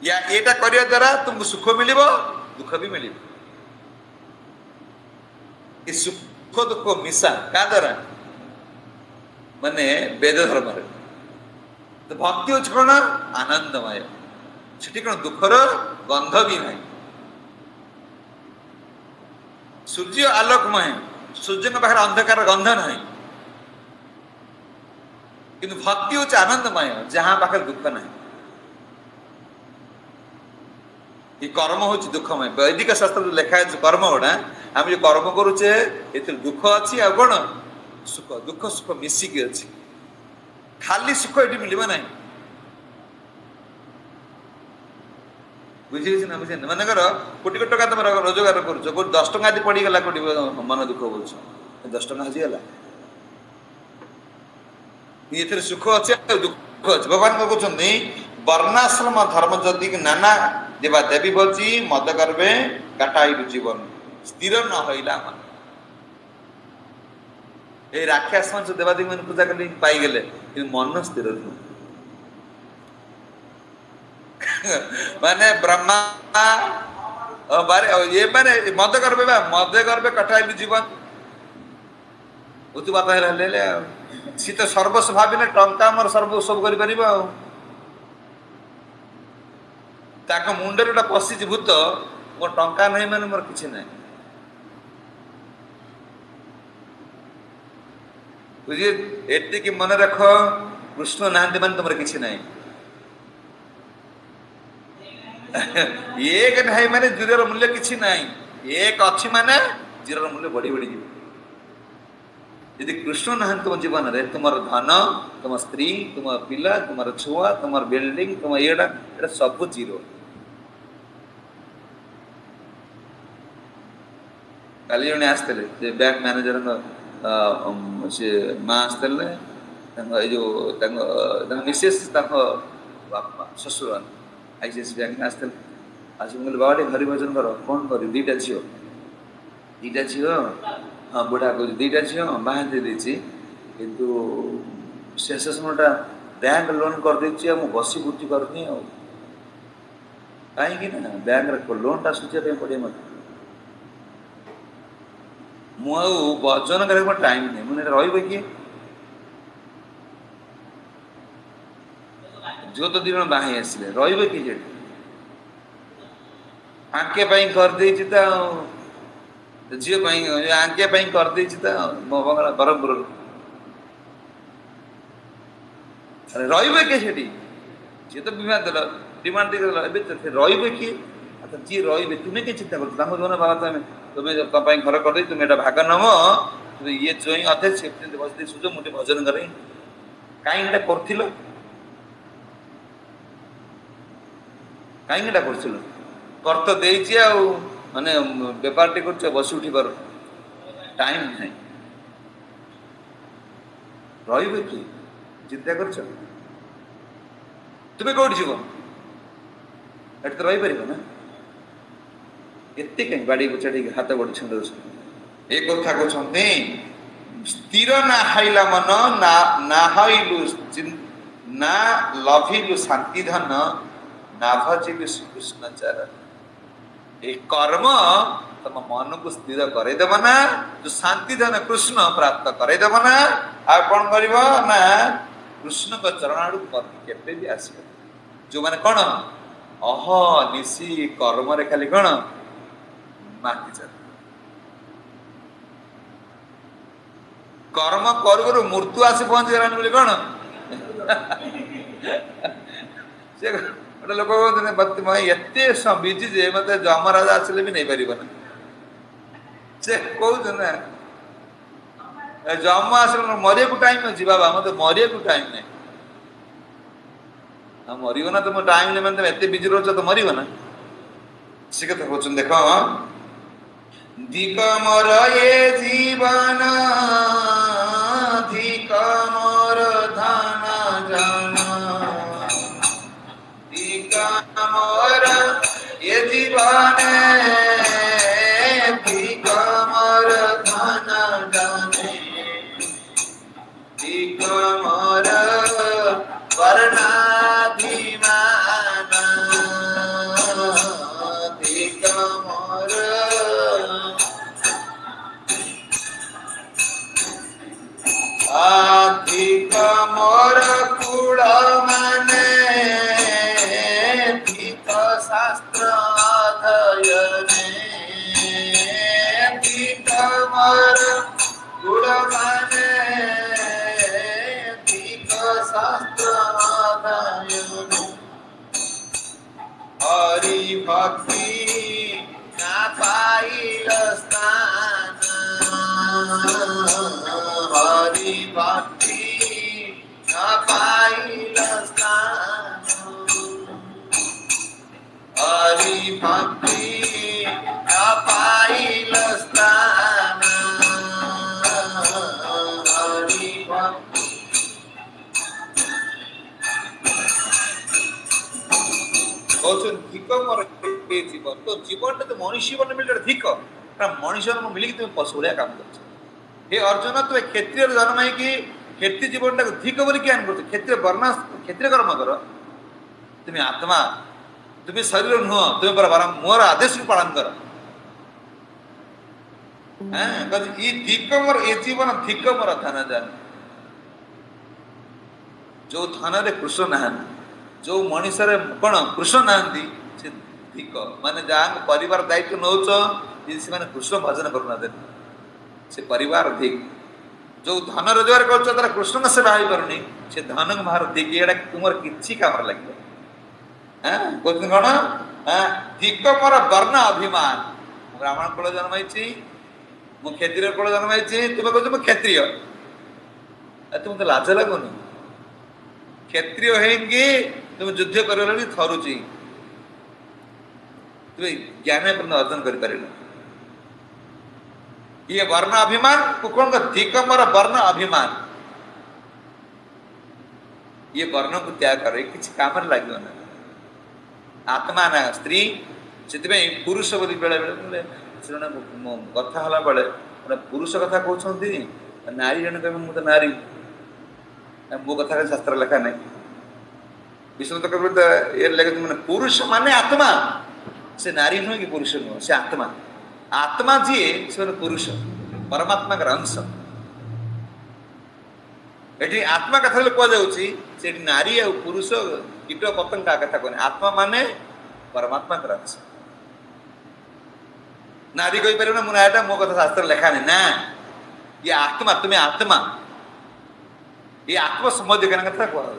या एटा करिया द्वारा तुमको सुख मिल दुख भी मिल सुख दुख मिशा क्या द्वारा माने वेद धर्म तो भक्ति हूँ कौन आनंदमय से कौन दुखर गंध भी ना सूर्य आलोकमय सूर्य पाखे अंधकार गंध ना किंतु भक्ति हूँ आनंदमय जहाँ पाखे दुख ना ये कर्म हूँ दुखमय वैदिक शास्त्र जो लिखा है कर्म गुड़ा आम जो कर्म करुचे ये दुख अच्छी आ कौन सुख दुख सुख मिसिकी अच्छी खाली सुख ये मिल ना बुझे ना बुझे मनकर कोटी कोटी टका तुम रोजगार कर 10 टका पड़गला कोटी मन दुख बोल 10 टका हजिगला ये सुख अच्छे दुख अच्छे भगवान कहते वर्णाश्रम धर्म जदि नाना देवा देवी भजी मद करवे काटाई जीवन स्थिर न होइला मन ए राक्षस मन देवादेवी मन पूजा कर पाई गले मन स्थिर नु माने ब्रह्मा बारे ये माने मद करवे काटाई जीवन उतु बात ले ले सी तो सर्वस्व भाविने टंका मोर सर्व सब कर परिबो ताको मुंडे गोटे पशि भूत मोर टंका नहीं माने मोर किसी ना बुझे एति मन रख कृष्ण नाहंती मान तुम किसी ना एक नहीं माने जीरो मूल्य किसी ना एक अच्छी माने जीरो मूल्य बढ़ी बढ़ी जीव यदि कृष्ण ना तुम जीवन रे तुम धन तुम स्त्री तुम पिला तुम छुआ तुम बिल्डिंग तुम ये सब जीरो। काली जने आसते बैंक मैनेजर से माँ आसते मिसेस बापा शशुर आईसीएस बैंक आसते आज मुझे बाबा हरि भजन कर कौन कर दीटा झील हाँ बुढ़ा कह दीटा झील बाहा दे किंतु शेष समयटा बैंक लोन कर बसी बुद्धि करनी कहीं बैंक लोनटा सुझा पड़े मत भजन कर टाइम नहीं मुझे रही जो तो दिन बाहे आसिले रे कि आंके कर झील आंके कर मो बंगला ब्रह्मपुर रे कि जी तो डिमांड रे किए जी रे तुम्हें क्या चिंता कर बाबा तुम्हें तुम्हें घर कर तुम्हें भाग नम तुम्हें ये जो अध्यक्ष बस सुझ मुझे भजन कर कहीं कर कहीं कर तो दे माने बेपार टी कर बस उठी पार टाइम नहीं रे कि चिंता कर तुम्हें कौट जीव ये तो रही पार ना एते कहीं बाड़ी बुचाड़ी हाथ बड़ी छंद एक कथा कहते स्थिर ना हाइला मन ना हाइलु ना लभिलु शांति धन ना भजिलु श्रीकृष्ण चरण ये कर्म तुम मन को स्थिर करदेव ना जो शांति धन कृष्ण प्राप्त करदेव ना आ कौन कर कृष्ण को चरण आड़ के भी आस जो मैंने कौन अह निशी कर्म रे खाली कौन माति चल कर्म करू मृत्यु आसी पहुंची गलानी बोली कौन से गोटे लोक कहते बिजी जे मत जमराज आसिले भी नहीं पार से कहते जम आस मरिया को टाइम अच्छी बाबा मत मरिया को टाइम नहीं मर ना तुम टाइम नहीं मैंने एत बिजी रोच तो मर ना से कथा कहते देख धिक मोर ये जीवन धिक मोर धन जन धिक मोर ये जीवन धिक मोर धन जन धिक मोर वर्णाभिमान धिक मोर अधिक मोर कुल माने धिक शास्त्र अध्ययने धिक मोर कुल माने धिक शास्त्र अध्ययने हरि भक्ति ना पाइल स्थान हरि भक्ति न पाइल स्थान हरि भक्ति न पाइल स्थान हरि भक्ति धिक मोर जीवन तो जीवन तो मनुष्य जीवन मिले धिक मनुष्य मिलिकी तुम पशु भाया काम कर हे अर्जुन तुम्हें क्षत्रिय जन्म है कि क्षत्रिय जीवन टाक धिक बोली ज्ञान कर क्षत्रिय वर्ण क्षत्रिय कर्म कर तुम्हें आत्मा तुम्हें शरीर नुह तुम्हें पर मोर आदेश को पालन कर धिक मोर ये जीवन धिक मोर धन जान जो धन रे कृष्ण ना जो मनीष कौन कृष्ण ना धिक माने जहाँ परिवार दायित्व नौच से कृष्ण भजन करूना से परिवार धिक जो धन रोजगार कर कृष्ण सेवा हो पारनी से धन बाहर धिक ये तुम कि काम लगे कौन कौन धिक मोर वर्ण अभिमान ब्राह्मण कुल जन्म मु क्षत्रिय कुल जन्म तुम कह क्षत्रिय तुमको लाज लगुनि क्षत्रिय होंगे तुम युद्ध कर थरुची तुम ज्ञान अर्जन कर ये वर्ण अभिमान कौन धिक मोर वर्ण अभिमान ये वर्ण को त्याग कर किसी काम लगे ना आत्मा ना स्त्री से पुरुष बोली बेले बेले कथा हला बेले पुरुष कथा कहते नारी जन कह तो नारी मो कथा शास्त्र लेखा नहीं विष्णु तो ये लगे मैंने पुरुष माने आत्मा से नारी नुह कि पुरुष नुह से आत्मा आत्मा जी से पुरुष परमात्मा का अंश ये आत्मा कथा कहुच्छी नारी आ पुरुष कीट पतंग का कथा कहने आत्मा माने परमात्मा का अंश नारी कही पार ना मुझे मो कथा शास्त्र लेखा नहीं ना ये आत्मा तुम्हें आत्मा ये आत्म संबंधी कथा कह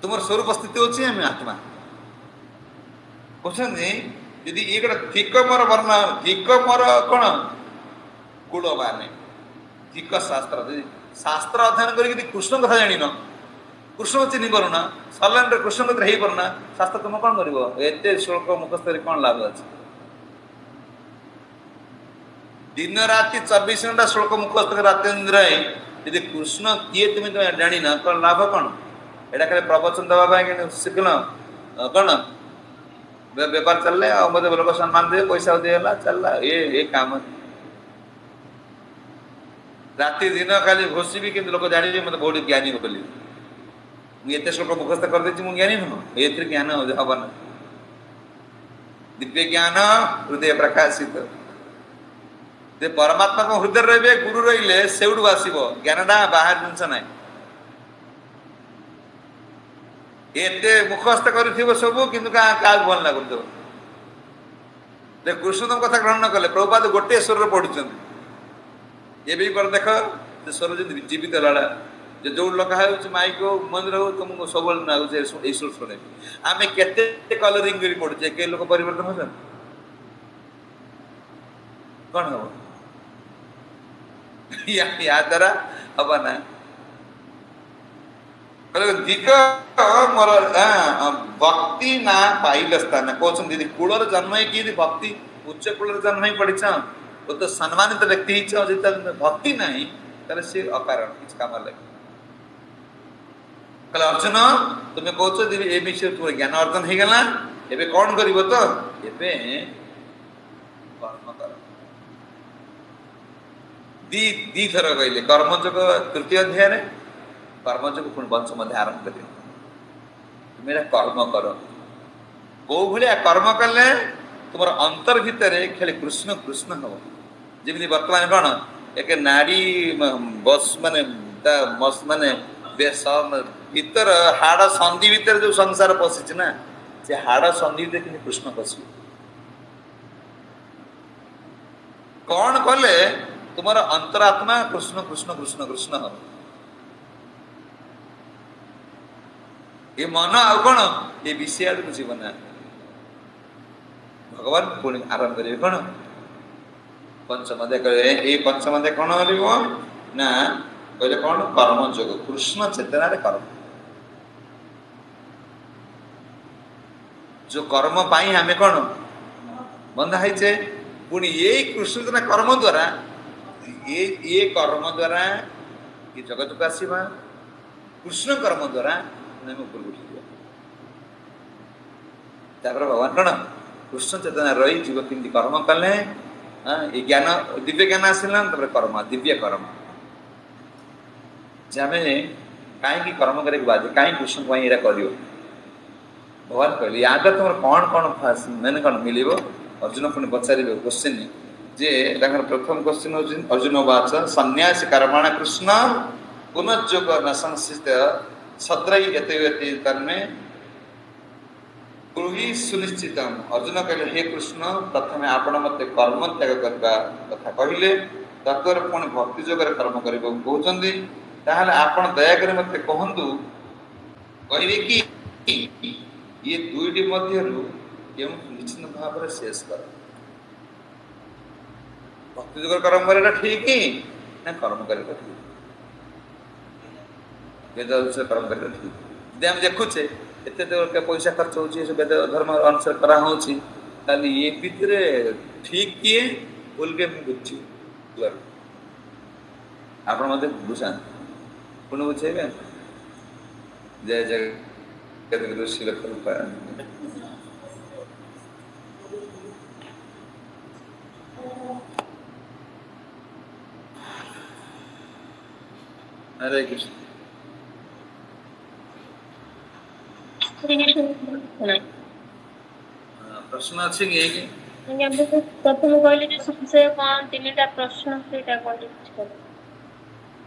तुम स्वरूप स्थिति अच्छी हमें आत्मा कहते यदि ये गोटे धिक मोर वर्ण धिक मोर कौन कूल माने धिक शास्त्र शास्त्र अध्ययन कर कृष्ण कथा जान कृष्ण चिन्ह पारुना सलान कृष्ण कथा हो पारुना शास्त्र तुम कौन कर शुल्क मुखस्थ कौन लाभ अच्छे दिन राति 24 घंटा शुल्क मुखस्थ रातेन्द्र यदि कृष्ण किए तुम जान कौन लाभ कौन एटा खाली प्रवचन दवा शिखल कौन बेपार चलले मत लोक सम्मान दे पैसा देला चलला ये काम राति दिन खाली घोषिबी कि लोक जानिबे मत बहुत ज्ञानी बोली मुझे श्लोक मुखस्थ कर देछि मु ज्ञानी नुह ये ज्ञान हबन दिव्य ज्ञान हृदय प्रकाशित जे परमात्मा को हृदय रहिबे गुरु रहिले सेउडु आसीबो ज्ञानटा बाहर जिंस नाही एते मुखस्थ कर सब किंतु क्या भल लगुन कृष्ण तुम कथा ग्रहण कले प्रभुपाद गोटे स्वर पढ़ुं ये भी पर देख स्वर जो जीवित लड़ा जो लगा माइक हो मंदिर हो तुमको सब स्वर शुणे आम के कलरिंग कर पढ़ुचे कई लोग परिवर्तन हो कौन हम या द्वारा हम ना दिक मोर भक्ति ना पाइल स्थान कहते दीदी कूल जन्म कि भक्ति उच्च कूल जन्म ही पड़ी वो तो सम्मानित व्यक्ति भक्ति ना सी अकारण किसी कम लगे कहले अर्जुन तुम्हें कौच ए विषय तुम ज्ञान अर्जन हो गला एबे कौन कर तो एबे कर्म कर दी थर कहले कर्मयोग तृतीय अध्याय कर्मयोग पुणी वंश मध्य आरंभ कर मेरा कर्म कर कौ भाया कर्म कले तुम अंतर भितर खाली कृष्ण कृष्ण हम जमी बर्तमान कौन एक नाड़ी बस माने माने भीतर हाड़ संधि भीतर जो संसार पशिच ना से हाड़ संधि भीतर कृष्ण पशि कौन कले तुम अंतरात्मा कृष्ण कृष्ण कृष्ण कृष्ण हम ये मन आ कौन ये विषय आड़ जीव ना भगवान पुणी आरंभ करेंगे कौन पंचमदे कहे पंचमदे कौन ना कहले कौन कर्मयोग कृष्ण चेतना रे कर्म जो कर्म पाई हमें कौन बंधा है पुणी ये कृष्ण चेतना कर्म द्वारा ये कर्म द्वारा ये जगत को आसवा कृष्ण कर्म द्वारा ऊपर उठा भगवान कौन कृष्ण चेतना रही जीव केमती कर्म कले ये ज्ञान दिव्य ज्ञान आसला कर्म दिव्य कर्म जे आम कहीं कर्म कर कहीं कृष्ण को कर भगवान कहले या तुम कौन कौन मैंने कौन मिल अर्जुन पुणी पचारे क्वेश्चन जे प्रथम क्वेश्चन हूँ अर्जुन वाच सन्यास कर्मण कृष्ण पुनर्योग न संस्थित सद्रई यते तन्मे ब्रूहि सुनिश्चित अर्जुन कहले हे कृष्ण प्रथम आपण मत कर्म त्याग करने कथा कहले तत्वर पुणी भक्ति जोगर कर्म करने कहते ताहले आपण दयाकर मत कहतु कहे कि ये दुईटी मध्य निश्चित भाव में शेष कर भक्ति जोगर कर्म करा ठीक ना कर्म करे तो ठीक वेद अनुसार कर्म करे तो ठीक यदि आम देखुचे एते तो पैसा खर्च होची वेद धर्म अनुसार करा होची ताली ये भितरे ठीक किए बोल के मैं बुझी आपण मते बुझान पुनः बुझेबे जय जगत श्री कृपा हरे कृष्ण प्रश्न अच्छे कि प्रथम कहले जे संशय कोन तीनटा प्रश्न सेटा कोन कर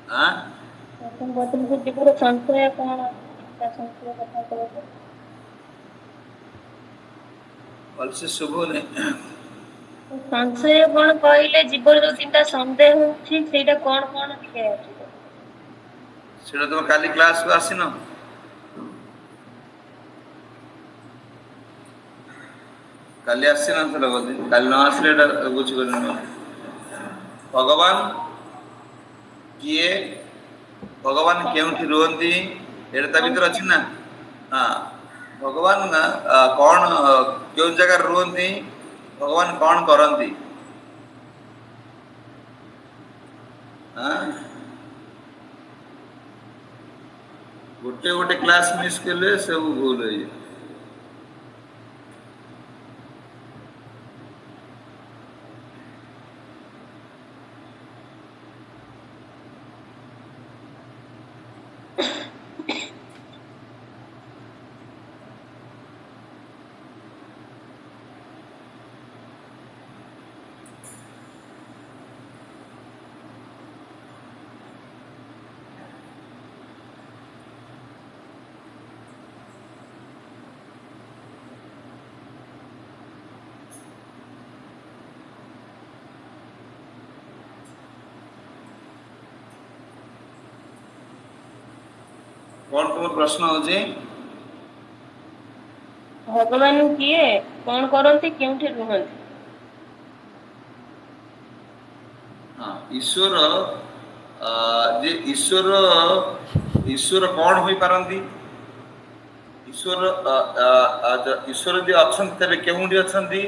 हां प्रथम को जीवर संशय कोन ता संशय कथा कहले अलसे शुभ ने संशय कोन कहले जीवर जो तीनटा संदेह होछि सेटा कोन कोन लिखे अछि सेटा तुम काली क्लास को आसिनो काली आसिनो थला बोली काली न आसले बुझ गन भगवान किए भगवान केउठी रोंदी एटा ता भीतर अछि ना हां भगवान ना कोन केउ जगह रोंदी भगवान कोन करंती हां गोटे गोटे क्लास मिस केले सब भूल होई कौन तुम प्रश्न हो जी भगवान किए कोन करंती केउठी रुहंती हां ईश्वर जे ईश्वर ईश्वर कौन होई पारंती ईश्वर ईश्वर जे अछन तबे केउठी अछंती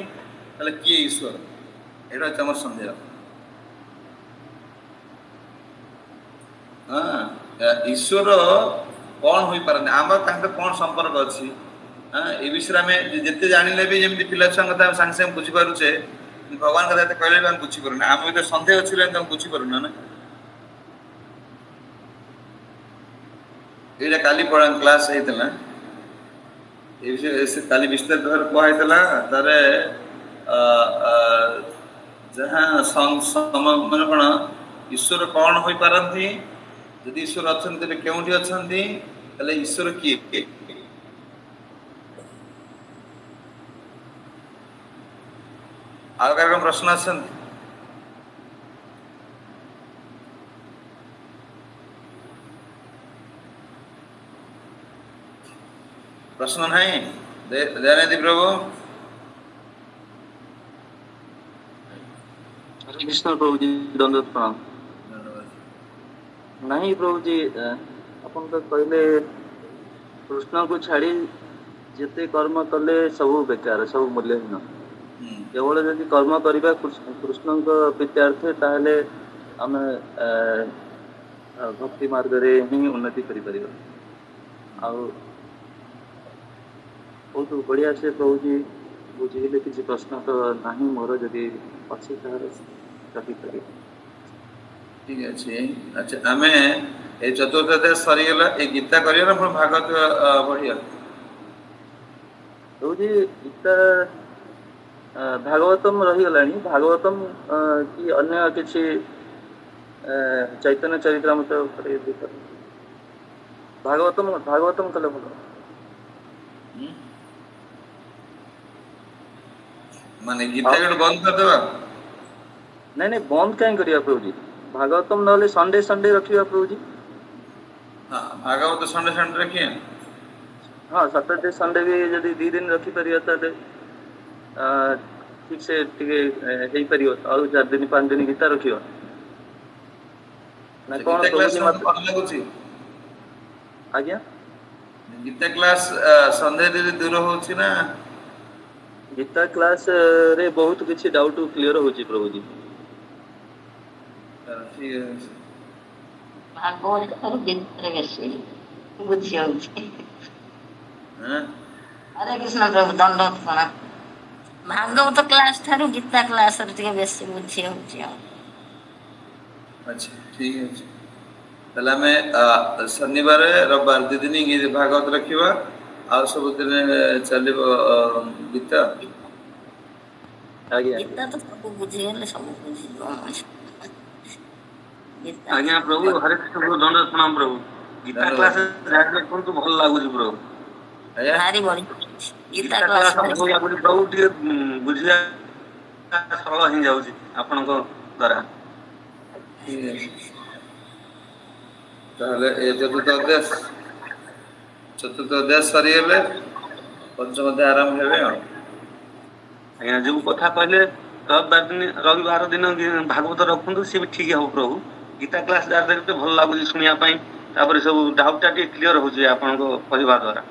तले के ईश्वर एटा तमर संदेह हां ईश्वर कौन होई पारंती आम तांते कौन संपर्क अछि हां ए विषय में जते जानिले भी जेमति पिला संग कथा संग संग बुझी पारुचे भगवान कथा ते कहले हम बुझी पारुना आम तो संदेह अछि हम बुझी पारुना ना एटा काली पढ़न क्लास हेतला ए विषय से काली विस्तार धर कहैतला तारे जहां सम मन कोन ईश्वर कौन होई पारंती यदि ईश्वर अछन तबे केउठी अछंती तले ईश्वर किए आगर प्रश्न अछन प्रश्न नहीं दयानिधि प्रभु हरे कृष्ण प्रभु जी दंडवत प्रणाम नहीं प्रभु जी अपन तो कहले कृष्ण को छाड़ी जेते कर्म कले सब बेकार सब मूल्यहीन केवल जदि कर्म करबा कृष्ण को प्रीत्यार्थे ताहले हम भक्ति मार्ग रे ही उन्नति करि परिबा आ बहुत बढ़िया से प्रभु जी बुझेले किसी प्रश्न तो नहीं मोर जदि अच्छी तार कथि करी ठीक है अच्छा हमें ए चतुर्थ अध्याय सरी गेला ए गीता करिया ना भागवत बढ़िया प्रभु जी गीता भागवतम रही गलानी भागवतम की अन्य किसी चैतन्य चरित्रामृत करे भागवतम भागवतम कले बोलो माने गीता के बंद कर देबा नहीं बंद काहे करिया प्रभु जी भागवतम नले संडे संडे रखिया प्रभु जी हां भागवत संडे संडे रखिए हां सैटरडे संडे भी यदि 2 दिन रखी परिया त ठीक से टिके हेई परियो और 4 दिन 5 दिन गीता रखियो ନା କଣ ଗୀତା କ୍ଲାସ ପ୍ରଭୁଜୀ ମତେ ମତେ ଭଲ ଲାଗୁଛି। ଆଜ୍ଞା ଗୀତା କ୍ଲାସ ସନ୍ଦେହ ଦୂର ହଉଛି ନା? ଗୀତା କ୍ଲାସ ରେ ବହୁତ କିଛି ଡାଉଟ କ୍ଲିୟର ହଉଛି ପ୍ରଭୁଜୀ। ଠିକ ଅଛି। ଭାଗବତ ଠାରୁ ଗୀତାରେ ବେଶୀ ବୁଝି ହଉଛି। ହଁ ହରେ କୃଷ୍ଣ ପ୍ରଭୁ ଦଣ୍ଡବତ ପ୍ରଣାମ। ଭାଗବତ କ୍ଲାସ ଠାରୁ ଗୀତା କ୍ଲାସରେ ଟିକେ ବେଶୀ ବୁଝି ହଉଛି ଆଉ। ଆଚ୍ଛା ଠିକ ଅଛି। ତାହେଲେ ଆମେ ଶନିବାର ରବିବାର 2 ଦିନ ଭାଗବତ ରଖିବା ଆଉ ସବୁଦିନ ଚାଲିବ ଗୀତା। ଆଜ୍ଞା ଗୀତା ତ ସବୁ ବୁଝିଗଲେ ସବୁ ବୁଝିଯିବ ମଣିଷ। ଗୀତା ଆଜ୍ଞା ପ୍ରଭୁ ହରେ କୃଷ୍ଣ ପ୍ରଭୁ ଦଣ୍ଡବତ ପ୍ରଣାମ ପ୍ରଭୁ। ଗୀତା ଧନ୍ୟବାଦ। କ୍ଲାସ ଜାରି ରଖନ୍ତୁ ଭଲ ଲାଗୁଛି ପ୍ରଭୁ। ଆଜ୍ଞା ଭାରି ବଢିଆ ଗୀତା ଗୀତା କ୍ଲାସ କ୍ଲାସ ଭାରି ଭଲ ଲାଗୁଛି ପ୍ରଭୁ। ଟିକେ ବୁଝିବା ସରଳ ହେଇଯାଉଛି ଆପଣଙ୍କ ଦ୍ଵାରା। ଠିକ ଅଛି। ତାହେଲେ ଏ ଚତୁର୍ଥ ଅଧ୍ୟାୟ ସରିଗଲେ ପଞ୍ଚମ ଅଧ୍ୟାୟ ଆରମ୍ଭ ହେବେ ଆଉ। ଆଜ୍ଞା ଯୋଉ କଥା କହିଲେ ରବିବାର ଦିନ ଭାଗବତ ରଖନ୍ତୁ ସିଏ ବି ଠିକ ହବ ପ୍ରଭୁ। ଗୀତା କ୍ଲାସ ଯାହା ଟିକେ ଭଲ ଲାଗୁଛି ଶୁଣିବା ପାଇଁ। ତାପରେ ସବୁ ଡାଉଟ ଟା ଟିକେ କ୍ଲିୟର ହଉଛି ଆପଣଙ୍କ କହିବା ଦ୍ଵାରା।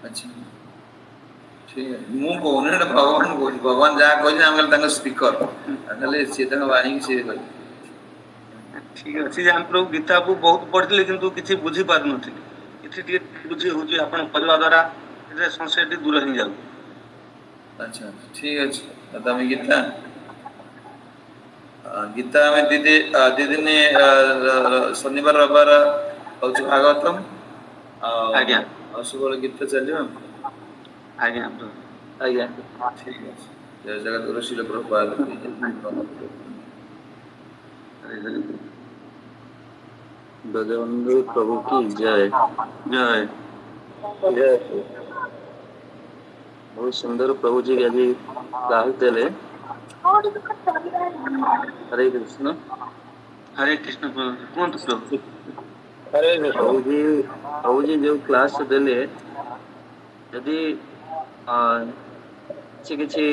ଆଚ୍ଛା ଠିକ ଅଛି। ମୁଁ କହୁନି ଏଟା ଭଗବାନ କହୁଛି। ଭଗବାନ ଯାହା କହିଛନ୍ତି ଆମେ ଖାଲି ତାଙ୍କ ସ୍ପିକର। ତାହେଲେ ସିଏ ତାଙ୍କ ବାଣୀକି ସିଏ କହିବେ। ଠିକ ଅଛି ଯେ ଆମେ ପ୍ରଭୁ ଗୀତାକୁ ବହୁତ ପଢିଥିଲେ କିନ୍ତୁ କିଛି ବୁଝି ପାରୁନଥିଲି। ଏଠି ଟିକେ ବୁଝି ହଉଛି ଆପଣ କହିବା ଦ୍ଵାରା ଏଥିରେ ସଂଶୟ ଟିକେ ଦୂର ହେଇଯାଉଛି। ଆଚ୍ଛା ଠିକ ଅଛି। ତମେ ଗୀତା ଆମେ ଦି ଦିନ ଶନିବାର ରବିବାର ହଉଛି ଭାଗବତମ ଆଜ୍ଞା ଆଉ ସବୁବେଳେ ଗୀତା ଚାଲିବ। ଆଜ୍ଞା ପ୍ରଭୁ ଆଜ୍ଞା। ଠିକ ଅଛି। ଜୟ ଜଗଦ୍ଗୁରୁ ଶିଲ ପ୍ରଭୁପାଦ କି ଜୟ। ବ୍ରଜବନ୍ଧୁ ପ୍ରଭୁ କି ଜୟ ଜୟ ଜୟ। ବହୁତ ସୁନ୍ଦର ପ୍ରଭୁଜୀ ଆଜି କ୍ଲାସ ଦେଲେ। ହରେ କୃଷ୍ଣ ହରେ କୃଷ୍ଣ ପ୍ରଭୁ କୁହନ୍ତୁ ପ୍ରଭୁ। ପ୍ରଭୁଜୀ ଯୋଉ କ୍ଲାସ ଦେଲେ ଯଦି କିଛି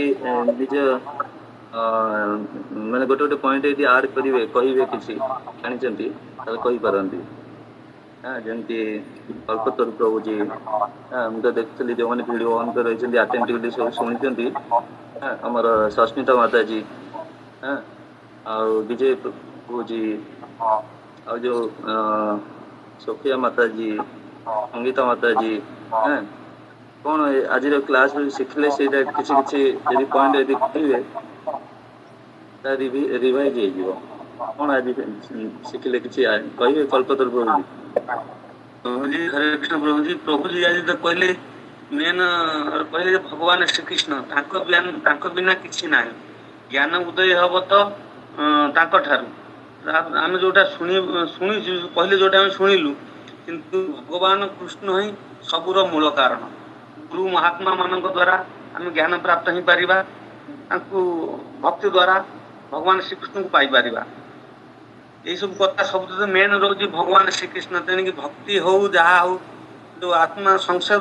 ନିଜ ମାନେ ଗୋଟେ ପଏଣ୍ଟ ଯଦି ଆଡ କରିବେ କହିବେ କିଛି ଜାଣିଛନ୍ତି ତାହେଲେ କହିପାରନ୍ତି। ଯେମିତି କଳ୍ପତରୁ ପ୍ରଭୁଜୀ ମୁଁ ତ ଦେଖୁଥିଲି ଯୋଉମାନେ ଭିଡିଓ ଅନ କରି ରହିଛନ୍ତି ଆଟେଣ୍ଟିଭଲି ସବୁ ଶୁଣିଛନ୍ତି। ଆମର ସସ୍ମିତା ମାତାଜୀ ଆଉ ବିଜୟ ପ୍ରଭୁଜୀ ଆଉ ଯୋଉ ସୋଫିଆ ମାତାଜୀ ସଙ୍ଗୀତା ମାତାଜୀ କଣ ଆଜିର କ୍ଲାସ ଶିଖିଲେ ସେଇଟା କିଛି କିଛି ଯଦି ପଏଣ୍ଟ ଯଦି କହିବେ ରିଭାଇଜ ହେଇଯିବ। କଣ ଆଜି ଶିଖିଲେ କିଛି କହିବେ କଳ୍ପତରୁ ପ୍ରଭୁଜୀ। ପ୍ରଭୁଜୀ ହରେ କୃଷ୍ଣ ପ୍ରଭୁଜୀ ଆଜି ତ କହିଲେ ମେନ୍ କହିଲେ ଯେ ଭଗବାନ ଶ୍ରୀକୃଷ୍ଣ ତାଙ୍କ ବିନା କିଛି ନାହିଁ। ଜ୍ଞାନ ଉଦୟ ହବ ତ ତାଙ୍କ ଠାରୁ। ଆମେ ଯୋଉଟା ଶୁଣିଛୁ କହିଲେ ଯୋଉଟା ଆମେ ଶୁଣିଲୁ କିନ୍ତୁ ଭଗବାନ କୃଷ୍ଣ ହିଁ ସବୁର ମୂଳ କାରଣ। ଗୁରୁ ମହାତ୍ମା ମାନଙ୍କ ଦ୍ଵାରା ଆମେ ଜ୍ଞାନ ପ୍ରାପ୍ତ ହେଇପାରିବା। ତାଙ୍କୁ ଭକ୍ତି ଦ୍ଵାରା ଭଗବାନ ଶ୍ରୀକୃଷ୍ଣଙ୍କୁ ପାଇପାରିବା। ଏଇ ସବୁ କଥା ସବୁ ମେନ ରହୁଛି ଭଗବାନ ଶ୍ରୀକୃଷ୍ଣ ତେଣିକି ଭକ୍ତି ହଉ ଯାହା ହଉ ଯୋଉ ଆତ୍ମା ସଂଶୟ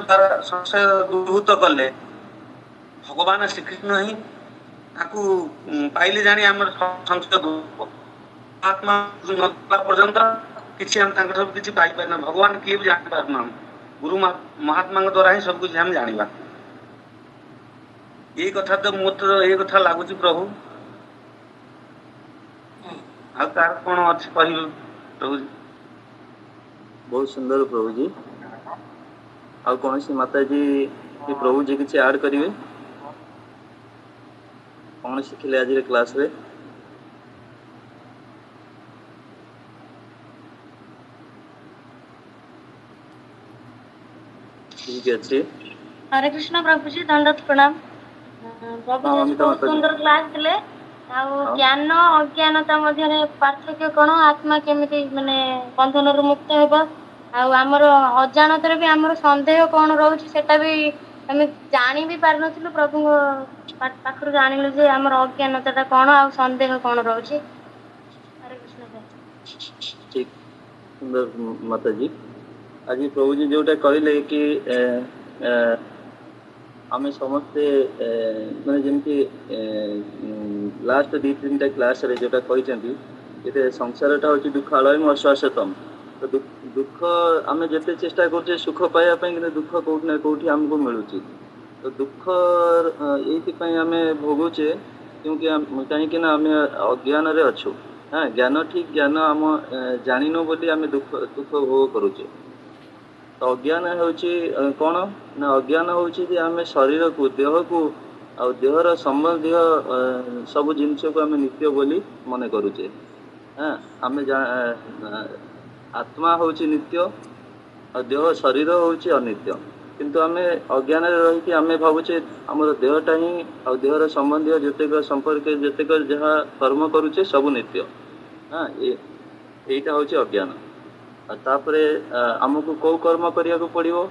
ଦୂରଭୂତ କଲେ ଭଗବାନ ଶ୍ରୀକୃଷ୍ଣ ହିଁ ତାକୁ ପାଇଲେ ଜାଣି ଆମର ସଂଶୟ ଦୂର ହବ। ଆତ୍ମା ନଥିଲା ପର୍ଯ୍ୟନ୍ତ କିଛି ଆମେ ତାଙ୍କ ଠାରୁ କିଛି ପାଇପାରିନା ଭଗବାନ କିଏ ବି ଜାଣିପାରୁନାହୁଁ। ଗୁରୁ ମହାତ୍ମାଙ୍କ ଦ୍ଵାରା ହିଁ ସବୁ କିଛି ଆମେ ଜାଣିବା। ଏଇ କଥା ତ ମୋର ତ ଏଇ କଥା ଲାଗୁଛି ପ୍ରଭୁ। ଆଉ ତାର କଣ ଅଛି କହିବି ପ୍ରଭୁ। ବହୁତ ସୁନ୍ଦର ପ୍ରଭୁଜୀ। ଆଉ କୌଣସି ମାତାଜୀ କି ପ୍ରଭୁଜୀ କିଛି ଆଡ୍ କରିବେ? କଣ ଶିଖିଲେ ଆଜିର କ୍ଲାସ ରେ? ଠିକ ଅଛି। ହରେ କୃଷ୍ଣ ପ୍ରଭୁଜୀ ଦଣ୍ଡବତ ପ୍ରଣାମ। ହଁ ପ୍ରଭୁଜୀ ଆଜି ଅମିତା ବହୁତ ମାତାଜୀ ସୁନ୍ଦର କ୍ଲାସ ଥିଲେ। ଆଉ ହଁ ଜ୍ଞାନ ଅଜ୍ଞାନତା ମଧ୍ୟରେ ପାର୍ଥକ୍ୟ କଣ ଆତ୍ମା କେମିତି ମାନେ ବନ୍ଧନରୁ ମୁକ୍ତ ହେବ। ଆଉ ଆମର ଅଜାଣତରେ ବି ଆମର ସନ୍ଦେହ କଣ ରହୁଛି ସେଟା ବି ଆମେ ଜାଣି ବି ପାରୁନଥିଲୁ ପ୍ରଭୁଙ୍କ ପାଖରୁ ଜାଣିଲୁ ଯେ ଆମର ଅଜ୍ଞାନତା ଟା କଣ ଆଉ ସନ୍ଦେହ କଣ ରହୁଛି। ହରେ କୃଷ୍ଣ ଭାଇ। ଠିକ ସୁନ୍ଦର ମାତାଜୀ। ଆଜି ପ୍ରଭୁଜୀ ଯୋଉଟା କହିଲେ କି ଆମେ ସମସ୍ତେ ମାନେ ଯେମିତି ଲାଷ୍ଟ ଦି ତିନିଟା କ୍ଲାସ ରେ ଯୋଉଟା କହିଛନ୍ତି ये संसारटा हूँ दुखालयम अश्वासतम तो दुख आम जिते चेष्टा कर सुख पाइबापी कि दुख कौट ना कौटी आमको मिलूँ तो दुख ये आम भोगुचे क्योंकि कहीं आम अज्ञान अच्छु हाँ ज्ञान ठीक ज्ञान आम जाणीनु बोली आम दुख दुख भोग करुचे तो अज्ञान हूँ कौन ना अज्ञान हूँ आम शरीर को देह को आ देहर संबंधी सब जिनस को आम नित्य बोली मन करुचे हाँ आम आत्मा हूँ नित्य और देह शरीर हूँ अनित्य किंतु आम अज्ञान रही आम भावुचे आमर देहटा ही आ देहर संबंधी जितेक संपर्क जितेक जहाँ कर्म करुचे सब नित्य हाँ यहीटा हूँ अज्ञान तापरे आमको कौ कर्म करने को पड़ो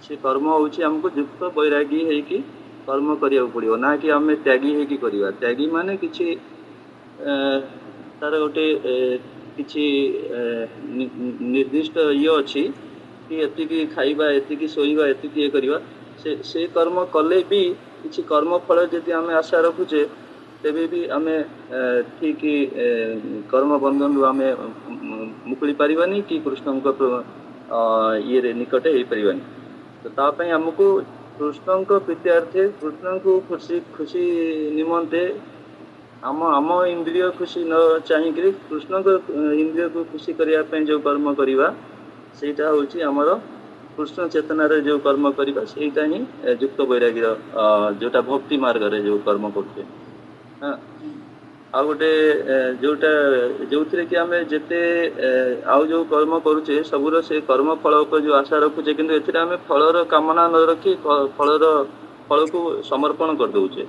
से कर्म हूँ आमको युक्त बैरागी होगी कर्म करने को पड़ो ना कि आम त्यागी होगी करवा त्यागी माने किसी तार गोटे किसी निर्दिष्ट ये अच्छी कि एतिकी खाइबा एतिकी शोइबा एतिकी ये करवा से कर्म कले भी किसी कर्म फल जदि आम आशा रखुचे तेबे भी आम ठीक कर्म बंधन आम मुकुली पारिबानी कि कृष्ण ये निकटे हो पारिबानी तो तापाई आमको कृष्ण प्रीत्यार्थे कृष्ण को खुशी खुशी निमंते आम आम इंद्रिय खुशी न चाहिक कृष्ण को इंद्रिय को खुशी करने जो कर्म करवा सेटा हूँ आमर कृष्ण चेतनार जो कर्म करवा सेटा ही युक्त बैरागी जोटा भक्ति मार्ग रे जो कर्म करते हाँ आ गोटे जोटा जो थे कि आम जिते आउ जो कर्म करुचे सबूर से कर्म फल जो आशा रखुचे किंतु एथिरे आम फलर कामना न रखी फलर फल को समर्पण कर दउचे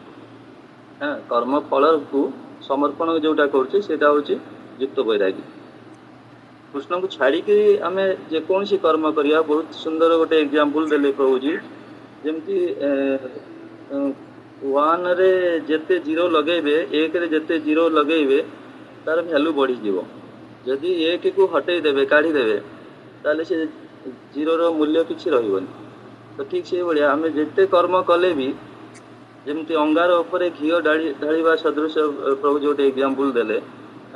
हाँ कर्म फल को समर्पण जोटा करुचे सेटा हूँ युक्त बैरागी कृष्ण को छाड़ी आम जेकोसी कर्म करिया बहुत सुंदर गोटे एग्जांपल देले प्रभुजी जमती वन रे जेते जीरो लगेबे एक रे जेते जीरो लगेबे तार वैल्यू बढ़ी जीवो जदि एक को हटई देबे काढ़ी देबे ताले से जीरो रो मूल्य किछि रहिबनी तो ठीक से भाया आम जेते कर्म कले भी जमती अंगार उपरे घीओ ढाड़ा सदृश प्रभु जो एग्जांपल देले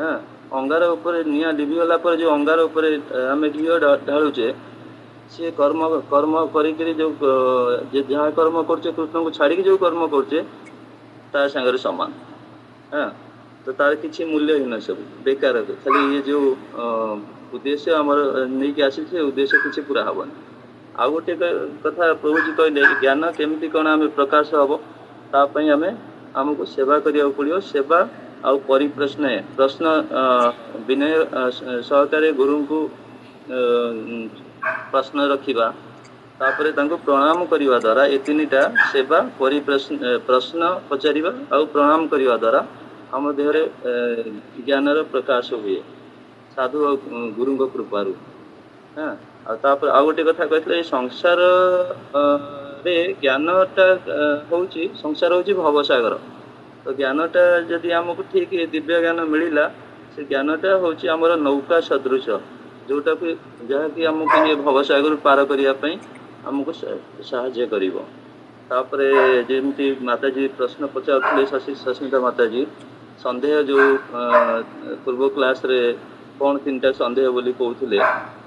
हाँ अंगार उपरे निया लिभिगला पर जो अंगार उपरे आम घीओ ढालुचे सी कर्म कर्म करी जो जहाँ कर्म करचे कृष्ण को छाड़ी जो कर्म करचे तार सागर समान हाँ तो तार किसी मूल्य ही न सब बेकार खाली ये जो उद्देश्य आमर नहीं कि आसी से उद्देश्य किसी पूरा हेनी आ गोटे कथा प्रभुजी कहले ज्ञान केमती कौन आम प्रकाश हम तापाई आम आमको सेवा करिया पड़ो सेवा आ परिप्रश्न प्रश्न विनय सहकारे गुरु को प्रश्न रखिबा तापरे तांको प्रणाम करिवा द्वारा ए तीनटा सेवा परिप्रश्न प्रश्न पचारिबा आ प्रणाम करिवा द्वारा आम देहरे ज्ञानर प्रकाश हुए साधु गुरु कृपारू हाँ तापर आ गोटे कथा कहते संसार रे ज्ञानटा हूँ संसार हूँ भवसागर तो ज्ञानटा जदि आमको ठीक दिव्य ज्ञान मिलला से ज्ञानटा हूँ आमर नौका सदृश जोटा कि जहाँकि आमको ये भवसागर पार करने आमको साहाय्य कर जमी माताजी प्रश्न पचारे सस्मिता माताजी सन्देह जो पूर्व क्लास रे कौन तीन टा सन्देह बोली कहते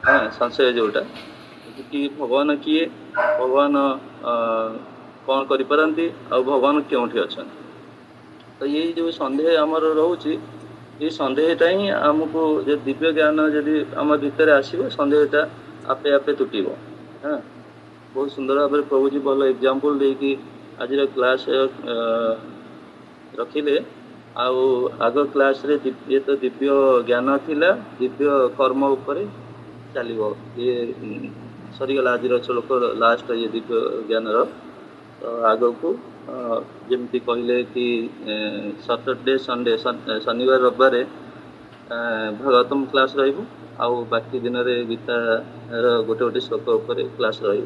हाँ संशय जोटा कि भगवान किए भगवान कौन करिपारंती आ भगवान क्योंठी अच्छा तो ये जो सन्देह आमर रोचे ये सन्देहटा ही आमको जो दिव्य ज्ञान जदि आम भितर आसो सन्देहटा आपे आपे तुटब हाँ बहुत सुंदर भाव में प्रभुजी भल एग्जांपल देकी आज क्लास रखिले आग क्लास रे ये तो दिव्य ज्ञान थिला दिव्य कर्म उपरे चलो ये सरीगला आज श्लोक लास्ट ये दिव्य ज्ञान तो आग को जमती कहले कि सैटरडे संडे शनिवार रविवार भागवतम क्लास रही बाकी दिन में गीतार गोटे गोटे श्लोक उपर क्लास रही